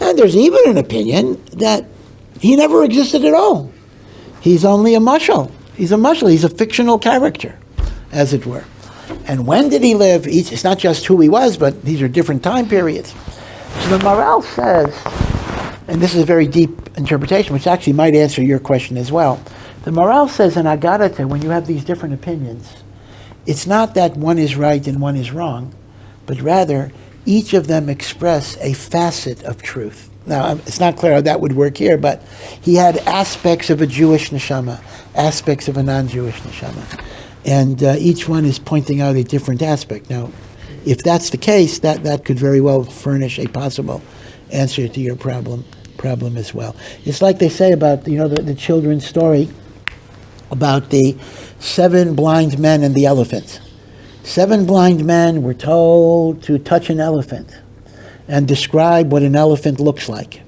and there's even an opinion that he never existed at all. He's only a mashal. He's a fictional character, as it were. And when did he live? It's not just who he was, but these are different time periods. So the Maharal says, and this is a very deep interpretation, which actually might answer your question as well. The Maharal says in Agadata, when you have these different opinions, it's not that one is right and one is wrong, but rather each of them express a facet of truth. Now, it's not clear how that would work here, but he had aspects of a Jewish neshama, aspects of a non-Jewish neshama. And each one is pointing out a different aspect. Now, if that's the case, that could very well furnish a possible answer to your problem as well. It's like they say about the children's story about the 7 blind men and the elephant. 7 blind men were told to touch an elephant and describe what an elephant looks like.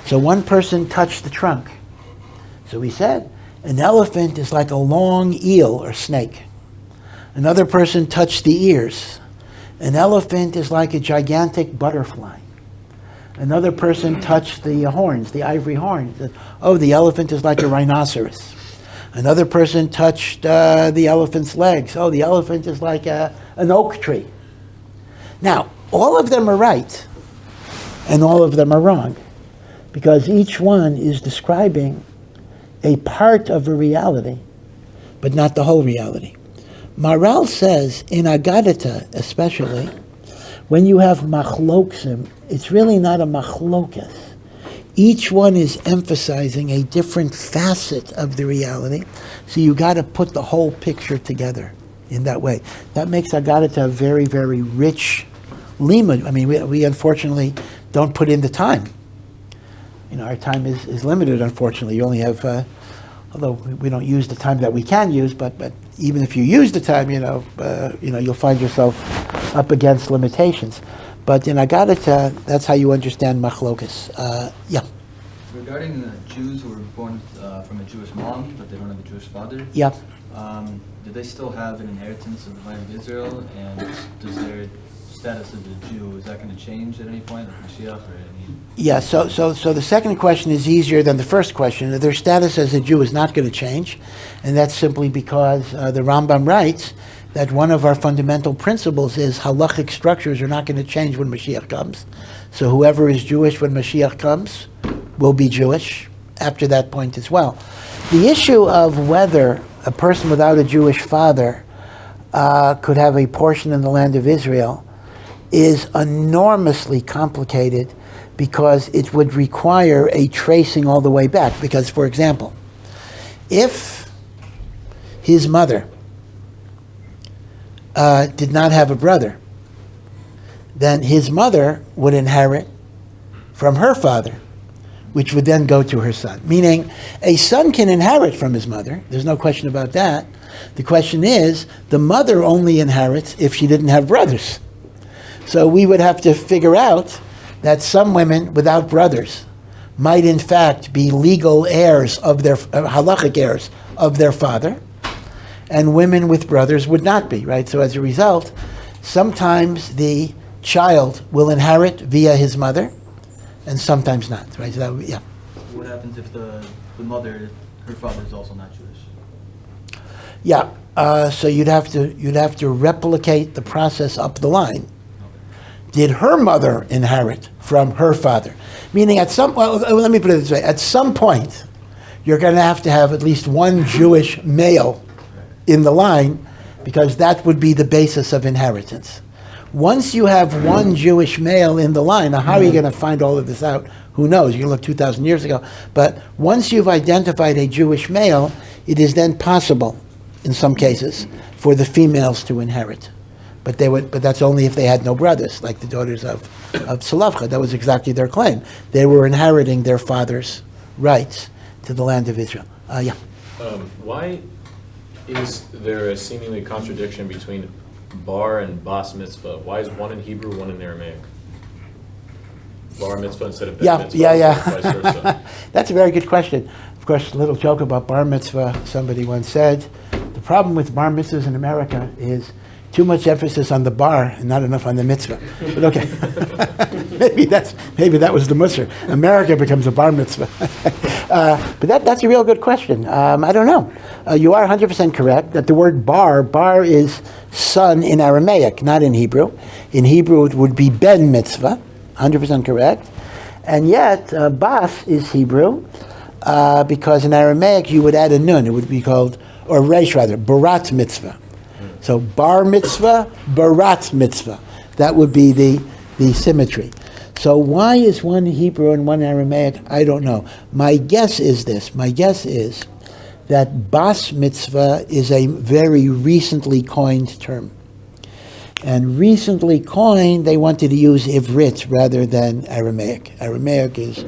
So one person touched the trunk. So he said, an elephant is like a long eel or snake. Another person touched the ears. An elephant is like a gigantic butterfly. Another person touched the horns, the ivory horns. Oh, the elephant is like a rhinoceros. Another person touched the elephant's legs. Oh, the elephant is like an oak tree. Now, all of them are right, and all of them are wrong, because each one is describing a part of a reality, but not the whole reality. Maral says, in Agadata especially, when you have machloksim, it's really not a machlokas. Each one is emphasizing a different facet of the reality, so you got to put the whole picture together in that way. That makes Agadata a very, very rich limud. I mean, we unfortunately don't put in the time. Our time is limited, unfortunately. You only have, although we don't use the time that we can use, but even if you use the time, you'll find yourself up against limitations. But in Agadata, that's how you understand machlokas. Yeah. Regarding the Jews who were born from a Jewish mom, but they don't have a Jewish father. Yeah. Do they still have an inheritance of the land of Israel? And does their status as a Jew, is that going to change at any point, like Mashiach or any? Yeah. So the second question is easier than the first question. Their status as a Jew is not going to change, and that's simply because the Rambam writes that one of our fundamental principles is halachic structures are not going to change when Mashiach comes. So whoever is Jewish when Mashiach comes will be Jewish after that point as well. The issue of whether a person without a Jewish father could have a portion in the land of Israel is enormously complicated because it would require a tracing all the way back. Because, for example, if his mother did not have a brother, then his mother would inherit from her father, which would then go to her son. Meaning, a son can inherit from his mother. There's no question about that. The question is, the mother only inherits if she didn't have brothers. So we would have to figure out that some women without brothers might in fact be legal heirs of their, halachic heirs of their father, and women with brothers would not be, right? So as a result, sometimes the child will inherit via his mother, and sometimes not, right? So that would be, yeah. What happens if the mother, her father is also not Jewish? Yeah, so you'd have to replicate the process up the line. Did her mother inherit from her father? Meaning let me put it this way, at some point, you're going to have at least one Jewish male in the line, because that would be the basis of inheritance. Once you have one Jewish male in the line, now how are you going to find all of this out? Who knows? You can look 2,000 years ago. But once you've identified a Jewish male, it is then possible, in some cases, for the females to inherit. But that's only if they had no brothers, like the daughters of Salavcha. That was exactly their claim. They were inheriting their father's rights to the land of Israel. Yeah. Why is there a seemingly contradiction between bar and bas mitzvah? Why is one in Hebrew, one in Aramaic? Bar mitzvah instead of bat mitzvah? Yeah. Vice versa. That's a very good question. Of course, a little joke about bar mitzvah. Somebody once said, the problem with bar mitzvahs in America is too much emphasis on the bar and not enough on the mitzvah. But okay, maybe that was the musser. America becomes a bar mitzvah. But that's a real good question. I don't know. You are 100% correct that the word bar is son in Aramaic, not in Hebrew. In Hebrew it would be ben mitzvah, 100% correct. And yet bas is Hebrew because in Aramaic you would add a nun. It would be called, or resh rather, barat mitzvah. So bar mitzvah, barat mitzvah. That would be the symmetry. So why is one Hebrew and one Aramaic? I don't know. My guess is this. My guess is that bas mitzvah is a very recently coined term. And recently coined, they wanted to use Ivrit rather than Aramaic. Aramaic is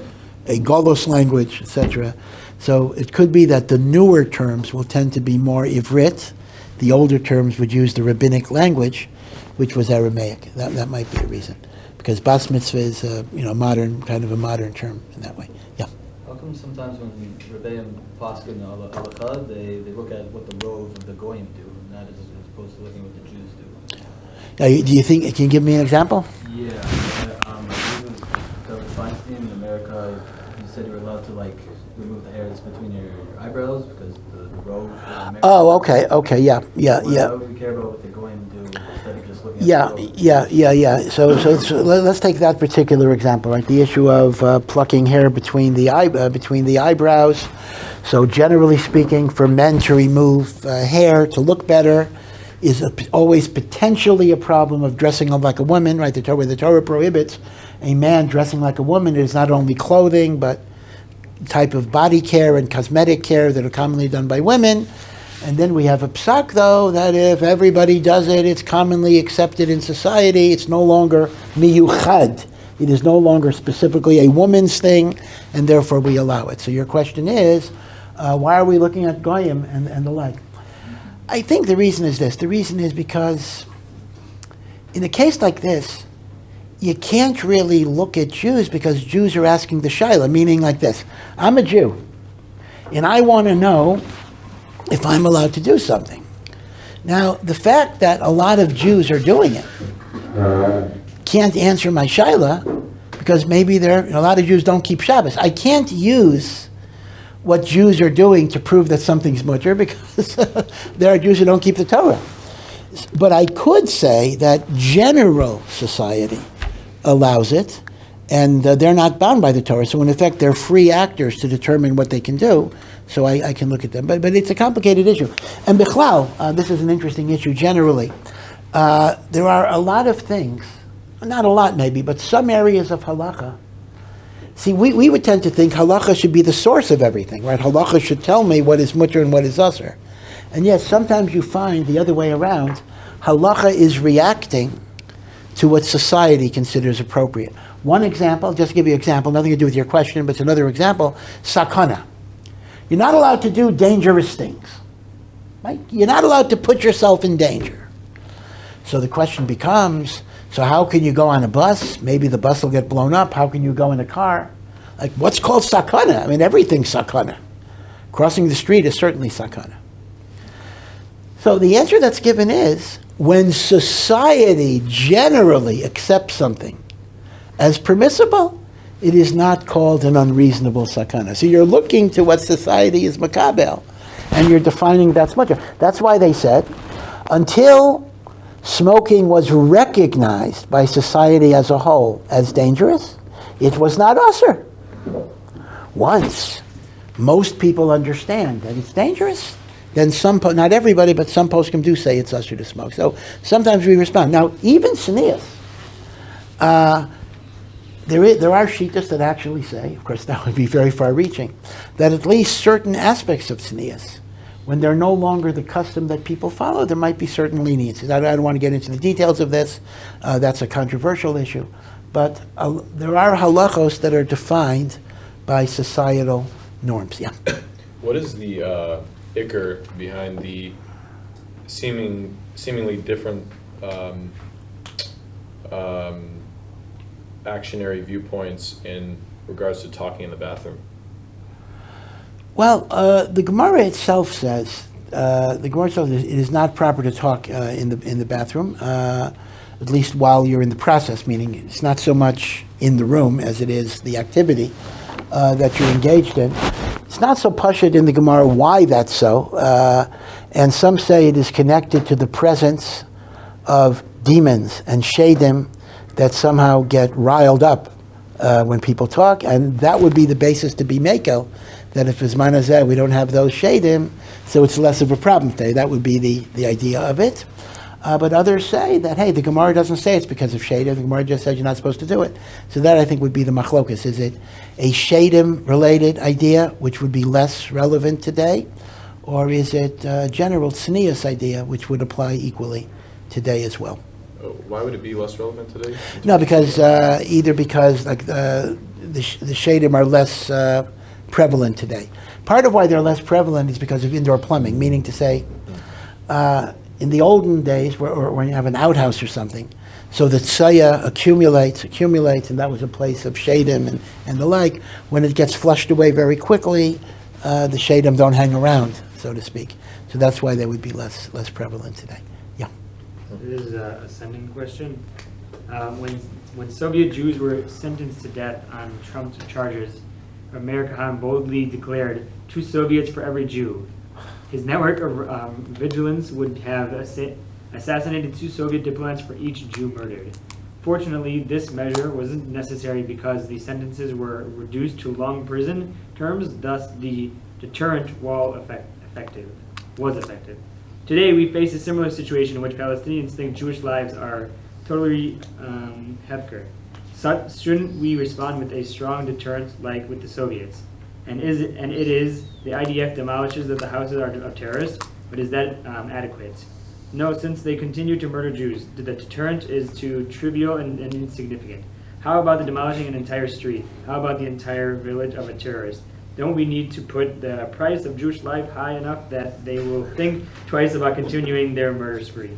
a Golos language, etc. So it could be that the newer terms will tend to be more Ivrit. The older terms would use the rabbinic language, which was Aramaic. That might be a reason, because bas mitzvah is a modern term in that way. Yeah. How come sometimes when Rebbeim paskin halacha, they look at what the rov of the goyim do, and that is as opposed to looking at what the Jews do? Now, do you think? Can you give me an example? Yeah. David Weiss HaLivni in America, you said you were allowed to remove the hairs between your eyebrows because the rov. Oh, okay, yeah. Why would we care about what the goyim do instead of just looking at the rov? So let's take that particular example, right? The issue of plucking hair between the eyebrows. So generally speaking, for men to remove hair to look better, is always potentially a problem of dressing like a woman, right? The Torah prohibits a man dressing like a woman. It is not only clothing, but type of body care and cosmetic care that are commonly done by women. And then we have a psak, though, that if everybody does it, it's commonly accepted in society. It's no longer miyuchad. It is no longer specifically a woman's thing, and therefore we allow it. So your question is, why are we looking at goyim and the like? I think the reason is this. The reason is because in a case like this, you can't really look at Jews because Jews are asking the shaila, meaning like this. I'm a Jew, and I want to know if I'm allowed to do something. Now, the fact that a lot of Jews are doing it can't answer my shaila because maybe a lot of Jews don't keep Shabbos. I can't use what Jews are doing to prove that something's mutter because there are Jews who don't keep the Torah. But I could say that general society allows it, and they're not bound by the Torah. So in effect, they're free actors to determine what they can do. So I can look at them. But it's a complicated issue. And Bichlal, this is an interesting issue generally. There are a lot of things, not a lot maybe, but some areas of halacha. See, we would tend to think halacha should be the source of everything, right? Halacha should tell me what is mutter and what is issur. And yet sometimes you find the other way around. Halacha is reacting to what society considers appropriate. One example, just to give you an example, nothing to do with your question, but it's another example, sakana. You're not allowed to do dangerous things. Right? You're not allowed to put yourself in danger. So the question becomes, so how can you go on a bus? Maybe the bus will get blown up. How can you go in a car? Like, what's called sakana? I mean, everything's sakana. Crossing the street is certainly sakana. So the answer that's given is, when society generally accepts something as permissible, it is not called an unreasonable sakana. So you're looking to what society is makabel, and you're defining that's mutter. That's why they said, until smoking was recognized by society as a whole as dangerous, it was not issur. Once most people understand that it's dangerous, then not everybody, but some poskim do say it's issur to smoke. So sometimes we respond. Now, even tznius, there are shittas that actually say, of course that would be very far-reaching, that at least certain aspects of tznius, when they're no longer the custom that people follow, there might be certain leniencies. I don't want to get into the details of this. That's a controversial issue. But there are halachos that are defined by societal norms. Yeah. What is the issur behind the seemingly different actionary viewpoints in regards to talking in the bathroom? Well, the Gemara itself says it is not proper to talk in the bathroom, at least while you're in the process. Meaning, it's not so much in the room as it is the activity that you're engaged in. It's not so pashut in the Gemara why that's so, and some say it is connected to the presence of demons and sheidim that somehow get riled up when people talk, and that would be the basis to be mekel, that if it's manazeh we don't have those sheidim, so it's less of a problem today. That would be the idea of it. But others say that, hey, the Gemara doesn't say it's because of sheidim. The Gemara just says you're not supposed to do it. So that, I think, would be the machlokas. Is it a sheidim-related idea, which would be less relevant today? Or is it a general tznius idea, which would apply equally today as well? Why would it be less relevant today? No, because either because like the sheidim are less prevalent today. Part of why they're less prevalent is because of indoor plumbing, meaning to say, in the olden days, or when you have an outhouse or something, so the tsaya accumulates, and that was a place of sheidim and the like. When it gets flushed away very quickly, the sheidim don't hang around, so to speak. So that's why they would be less prevalent today. Yeah. This is a sending question. When Soviet Jews were sentenced to death on Trump's charges, Haran boldly declared 2 Soviets for every Jew. His network of vigilance would have assassinated 2 Soviet diplomats for each Jew murdered. Fortunately, this measure wasn't necessary because the sentences were reduced to long prison terms, thus the deterrent wall was effective. Today, we face a similar situation in which Palestinians think Jewish lives are totally hefker. Shouldn't we respond with a strong deterrent like with the Soviets? And it is the IDF demolishes that the houses are of terrorists, but is that adequate? No, since they continue to murder Jews, the deterrent is too trivial and insignificant. How about the demolishing an entire street? How about the entire village of a terrorist? Don't we need to put the price of Jewish life high enough that they will think twice about continuing their murder spree?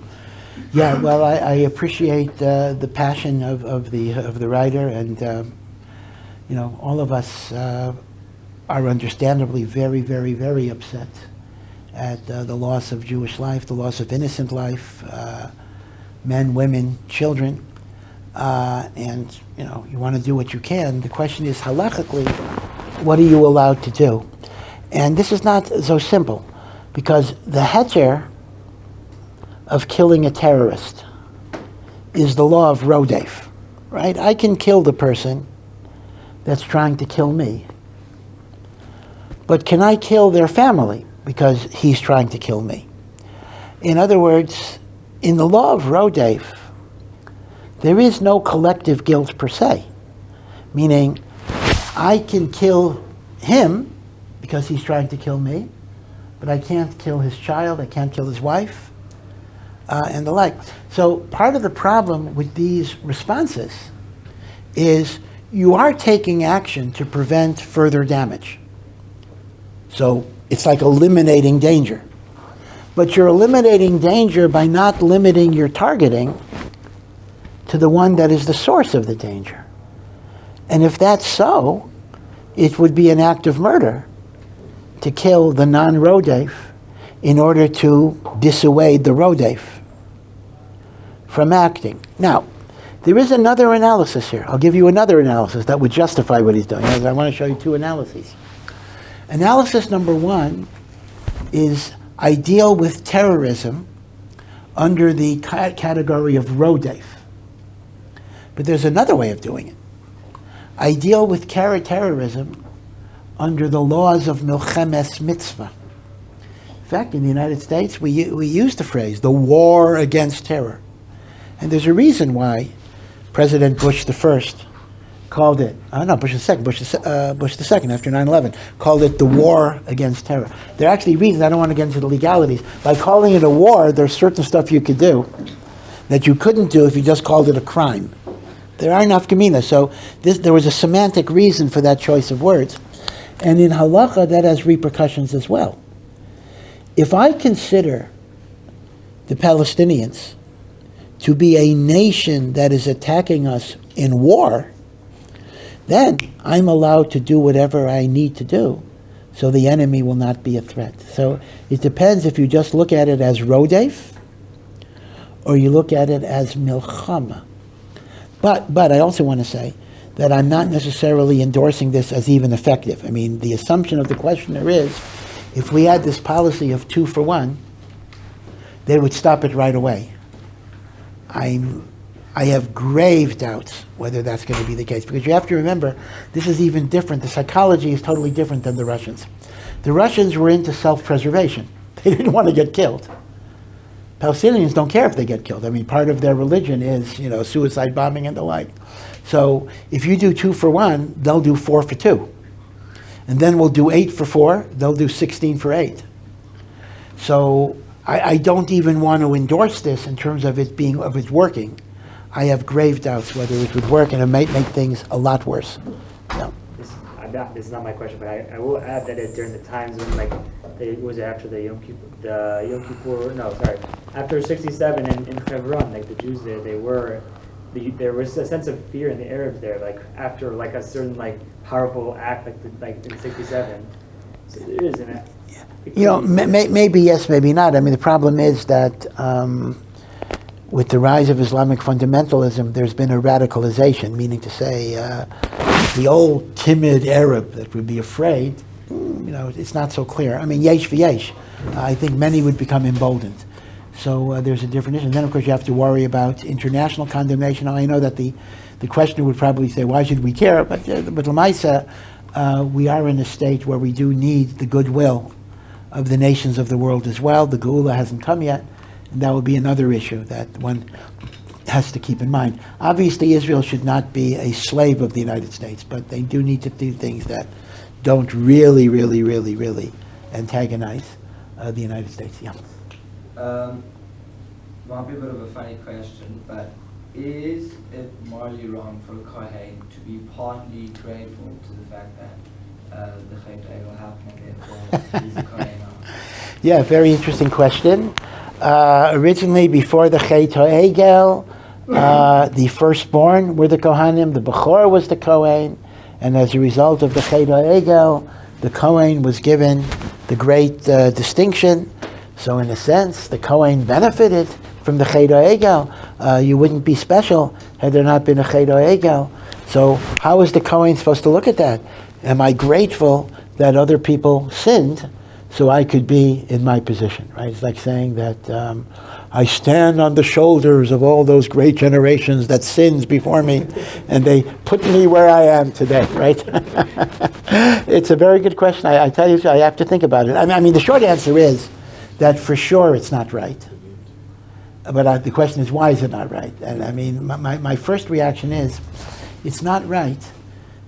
Yeah, well, I appreciate the passion of the writer, and all of us are understandably very, very, very upset at the loss of Jewish life, the loss of innocent life, men, women, children, and you want to do what you can. The question is, halachically, what are you allowed to do? And this is not so simple, because the heter of killing a terrorist is the law of rodef, right? I can kill the person that's trying to kill me, but can I kill their family because he's trying to kill me? In other words, in the law of rodef, there is no collective guilt per se, meaning I can kill him because he's trying to kill me, but I can't kill his child, I can't kill his wife, and the like. So part of the problem with these responses is you are taking action to prevent further damage. So it's like eliminating danger. But you're eliminating danger by not limiting your targeting to the one that is the source of the danger. And if that's so, it would be an act of murder to kill the non-rodef in order to dissuade the rodef from acting. Now, there is another analysis here. I'll give you another analysis that would justify what he's doing. I want to show you two analyses. Analysis number one is I deal with terrorism under the category of rodef. But there's another way of doing it. I deal with terrorism under the laws of milchemes mitzvah. In fact, in the United States, we use the phrase, the war against terror. And there's a reason why President Bush the first called it, Bush the second after 9/11, called it the war against terror. There are actually reasons, I don't want to get into the legalities. By calling it a war, there's certain stuff you could do that you couldn't do if you just called it a crime. There are nafkaminas, so there was a semantic reason for that choice of words. And in halacha, that has repercussions as well. If I consider the Palestinians to be a nation that is attacking us in war, then I'm allowed to do whatever I need to do so the enemy will not be a threat. So it depends if you just look at it as rodef or you look at it as milchama. But I also want to say that I'm not necessarily endorsing this as even effective. I mean, the assumption of the questioner is, if we had this policy of 2 for 1, they would stop it right away. I have grave doubts whether that's going to be the case, because you have to remember, this is even different. The psychology is totally different than the Russians. The Russians were into self-preservation. They didn't want to get killed. Palestinians don't care if they get killed. I mean, part of their religion is, suicide bombing and the like. So if you do 2 for 1, they'll do 4 for 2. And then we'll do 8 for 4, they'll do 16 for 8. So I don't even want to endorse this in terms of it working. I have grave doubts whether it would work, and it might make things a lot worse. Yeah. This is not my question, but I will add that during the times when, after the Yom Kippur, after 67 in Hebron, the Jews there was a sense of fear in the Arabs there, after a certain powerful act in 67. So it is an act. Maybe yes, maybe not. I mean, the problem is that with the rise of Islamic fundamentalism, there's been a radicalization, meaning to say the old timid Arab that would be afraid, it's not so clear. I mean, yesh v'yesh. I think many would become emboldened. So there's a different issue. And then, of course, you have to worry about international condemnation. Now, I know that the questioner would probably say, why should we care? But Lamaisa, we are in a state where we do need the goodwill of the nations of the world as well. The Geula hasn't come yet, and that will be another issue that one has to keep in mind. Obviously, Israel should not be a slave of the United States, but they do need to do things that don't really antagonize the United States. Yeah. Might be a bit of a funny question, but is it morally wrong for a Kohen to be partly grateful to the fact that the Chet HaEgel happened and therefore he's a Kohen now? Yeah, very interesting question. Originally, before the Chet HaEgel, the firstborn were the Kohanim, the Bechor was the Kohen, and as a result of the Chet HaEgel, the Kohen was given the great distinction. So in a sense, the Kohen benefited from the Chet HaEgel. You wouldn't be special had there not been a Chet HaEgel. So how is the Kohen supposed to look at that? Am I grateful that other people sinned so I could be in my position, right? It's like saying that I stand on the shoulders of all those great generations that sinned before me, and they put me where I am today, right? It's a very good question. I tell you, I have to think about it. I mean, the short answer is that for sure it's not right. But the question is, why is it not right? And I mean, my first reaction is, it's not right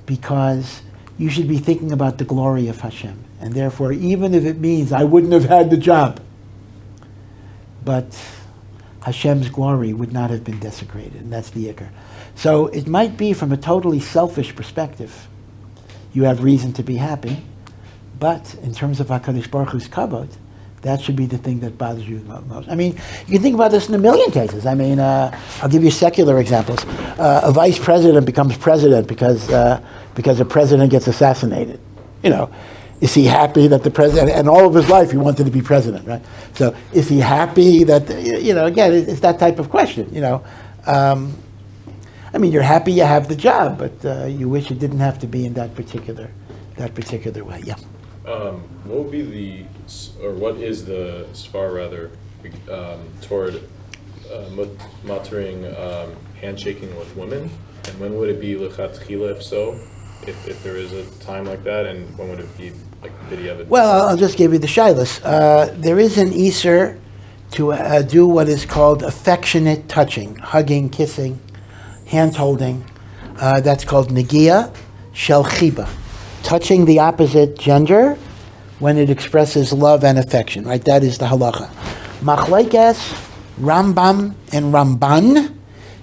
because you should be thinking about the glory of Hashem. And therefore, even if it means I wouldn't have had the job, but Hashem's glory would not have been desecrated, and that's the issur. So it might be from a totally selfish perspective, you have reason to be happy, but in terms of HaKadosh Baruch Hu's kavod, that should be the thing that bothers you most. I mean, you can think about this in a million cases. I mean, I'll give you secular examples. A vice president becomes president because a president gets assassinated. You know, is he happy that the president, and all of his life he wanted to be president, right? So is he happy that, you know, again, it's that type of question, you know. I mean, you're happy you have the job, but you wish it didn't have to be in that particular way, yeah. What would be what is the svar rather toward muttering handshaking with women, and when would it be lechatchila if so, if there is a time like that, and when would it be like b'diavad? Well, I'll just give you the shilas. There is an issur to do what is called affectionate touching, hugging, kissing, hand-holding. That's called negia shel chiba, touching the opposite gender when it expresses love and affection, right? That is the halacha. Machlekes, Rambam and Ramban,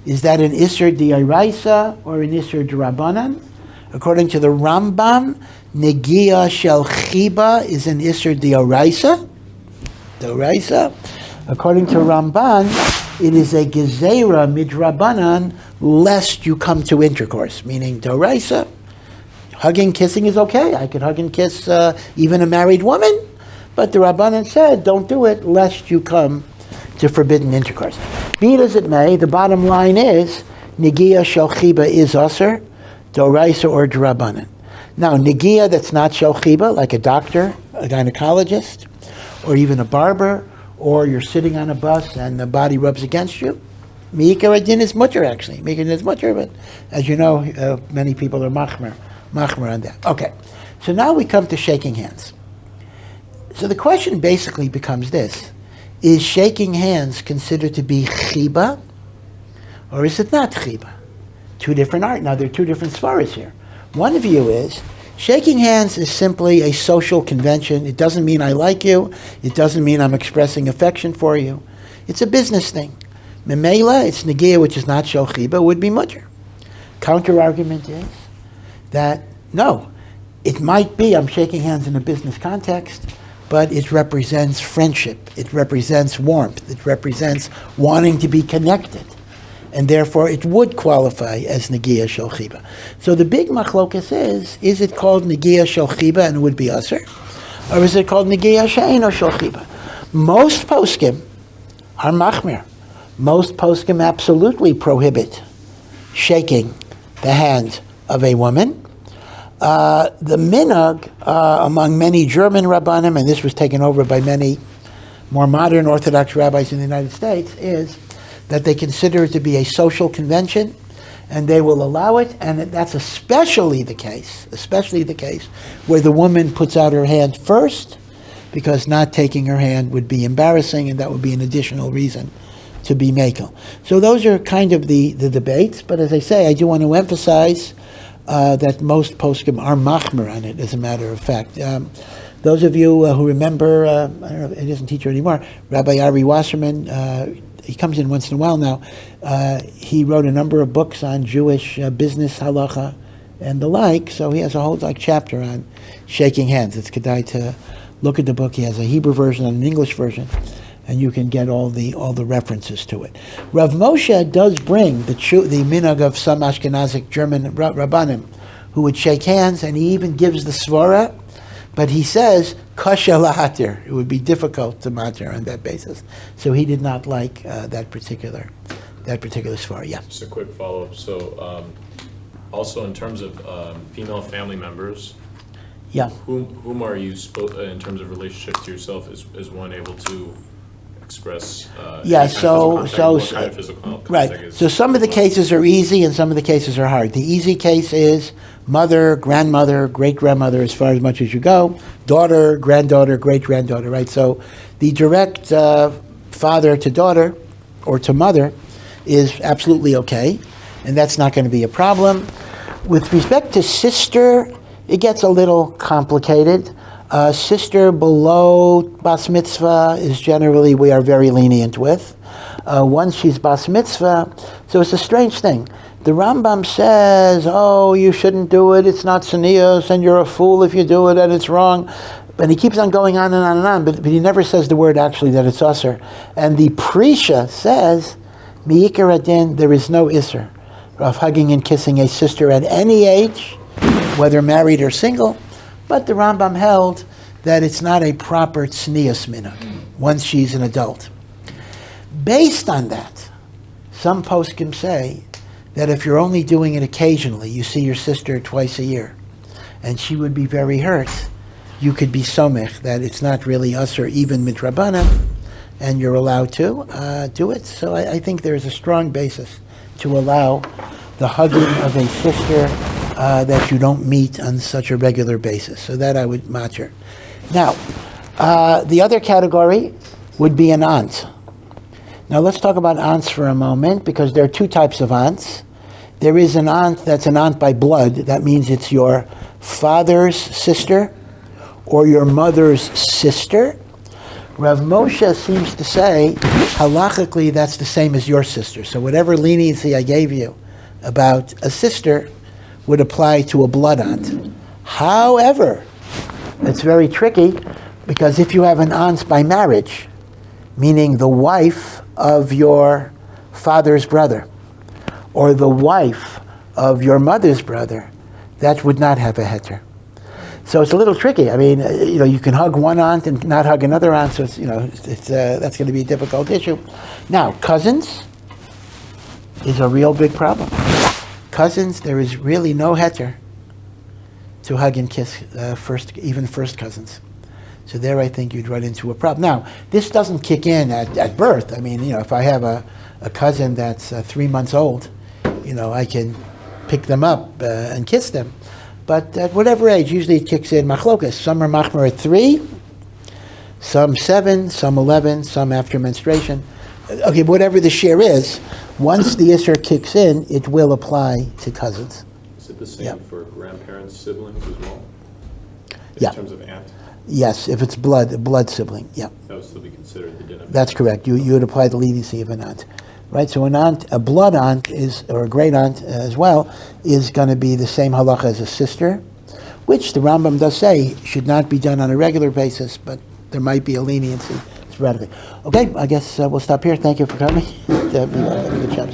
is that an issur d'oraisa or an issur d'Rabbanan? According to the Rambam, negia shel chiba is an issur d'oraisa. According to Ramban, it is a gezerah midrabanan, lest you come to intercourse, meaning d'oraisa. Hugging, kissing is okay. I could hug and kiss even a married woman, but the Rabbanan said, don't do it lest you come to forbidden intercourse. Be it as it may, the bottom line is, negia shel chiba is issur, d'oraisa or d'Rabbanan. Now, negia that's not shel chiba, like a doctor, a gynecologist, or even a barber, or you're sitting on a bus and the body rubs against you, mi'ikar adin is mutter actually. Mi'ikar adin is mutter, but as you know, many people are machmer on that. Okay, so now we come to shaking hands. So the question basically becomes this: is shaking hands considered to be chiba, or is it not chiba? Two different art. Now there are two different svaras here. One view is shaking hands is simply a social convention. It doesn't mean I like you. It doesn't mean I'm expressing affection for you. It's a business thing. Memela, it's negia, which is not shel chiba, would be mutter. Counter argument is that no, it might be I'm shaking hands in a business context, but it represents friendship, it represents warmth, it represents wanting to be connected, and therefore it would qualify as negia shel chiba. So the big machlokas is it called negia shel chiba and it would be issur, or is it called negia she'eino shel chiba? Most poskim are machmir. Most poskim absolutely prohibit shaking the hand of a woman. The minhag among many German rabbanim, and this was taken over by many more modern Orthodox rabbis in the United States, is that they consider it to be a social convention, and they will allow it, and that's especially the case where the woman puts out her hand first because not taking her hand would be embarrassing, and that would be an additional reason to be mekel. So those are kind of the debates, but as I say, I do want to emphasize that most poskim are machmer on it, as a matter of fact. Those of you who remember, I don't know, he doesn't teach her anymore, Rabbi Ari Wasserman, he comes in once in a while now, he wrote a number of books on Jewish business halacha and the like, so he has a whole chapter on shaking hands. It's kedai to look at the book. He has a Hebrew version and an English version, and you can get all the references to it. Rav Moshe does bring the minhag of some Ashkenazic German Rabbanim who would shake hands, and he even gives the svara, but he says kasha lahatir. It would be difficult to matir on that basis. So he did not like that particular svara. Yeah. Just a quick follow-up. So also in terms of female family members, yeah, whom are you in terms of relationship to yourself? Is one able to express? Yeah. Right. So some of the cases are easy, and some of the cases are hard. The easy case is mother, grandmother, great-grandmother, as far as much as you go, daughter, granddaughter, great-granddaughter, right? So the direct father to daughter or to mother is absolutely okay, and that's not going to be a problem. With respect to sister, it gets a little complicated. Sister below bas mitzvah is generally we are very lenient with. Once she's bas mitzvah, so it's a strange thing. The Rambam says, oh, you shouldn't do it, it's not tznius, and you're a fool if you do it, and it's wrong. And he keeps on going on and on and on, but he never says the word actually that it's issur. And the Prisha says, mi'ikar adin, there is no issur of hugging and kissing a sister at any age, whether married or single, but the Rambam held that it's not a proper tznius minhag once she's an adult. Based on that, some poskim say that if you're only doing it occasionally, you see your sister twice a year, and she would be very hurt, you could be somech that it's not really issur even midrabanan, and you're allowed to do it. So I think there's a strong basis to allow the hugging of a sister that you don't meet on such a regular basis. So that I would matter. Now, the other category would be an aunt. Now let's talk about aunts for a moment, because there are two types of aunts. There is an aunt that's an aunt by blood. That means it's your father's sister or your mother's sister. Rav Moshe seems to say, halachically, that's the same as your sister. So whatever leniency I gave you about a sister would apply to a blood aunt. However, it's very tricky, because if you have an aunt by marriage, meaning the wife of your father's brother, or the wife of your mother's brother, that would not have a heter. So it's a little tricky. I mean, you can hug one aunt and not hug another aunt, so that's going to be a difficult issue. Now, cousins is a real big problem. Cousins, there is really no heter to hug and kiss even first cousins. So there I think you'd run into a problem. Now, this doesn't kick in at birth. I mean, if I have a cousin that's 3 months old, I can pick them up and kiss them. But at whatever age, usually it kicks in machlokas. Some are machmer at 3, some 7, some 11, some after menstruation. Okay, whatever the share is, once the issur kicks in, it will apply to cousins. Is it the same for grandparents, siblings as well? In terms of aunt? Yes, if it's a blood sibling, yeah. That would still be considered the dinner. That's correct. You would apply the leniency of an aunt. Right, so an aunt, a blood aunt or a great aunt as well, is going to be the same halacha as a sister, which the Rambam does say should not be done on a regular basis, but there might be a leniency sporadically. Okay, I guess we'll stop here. Thank you for coming. Good job.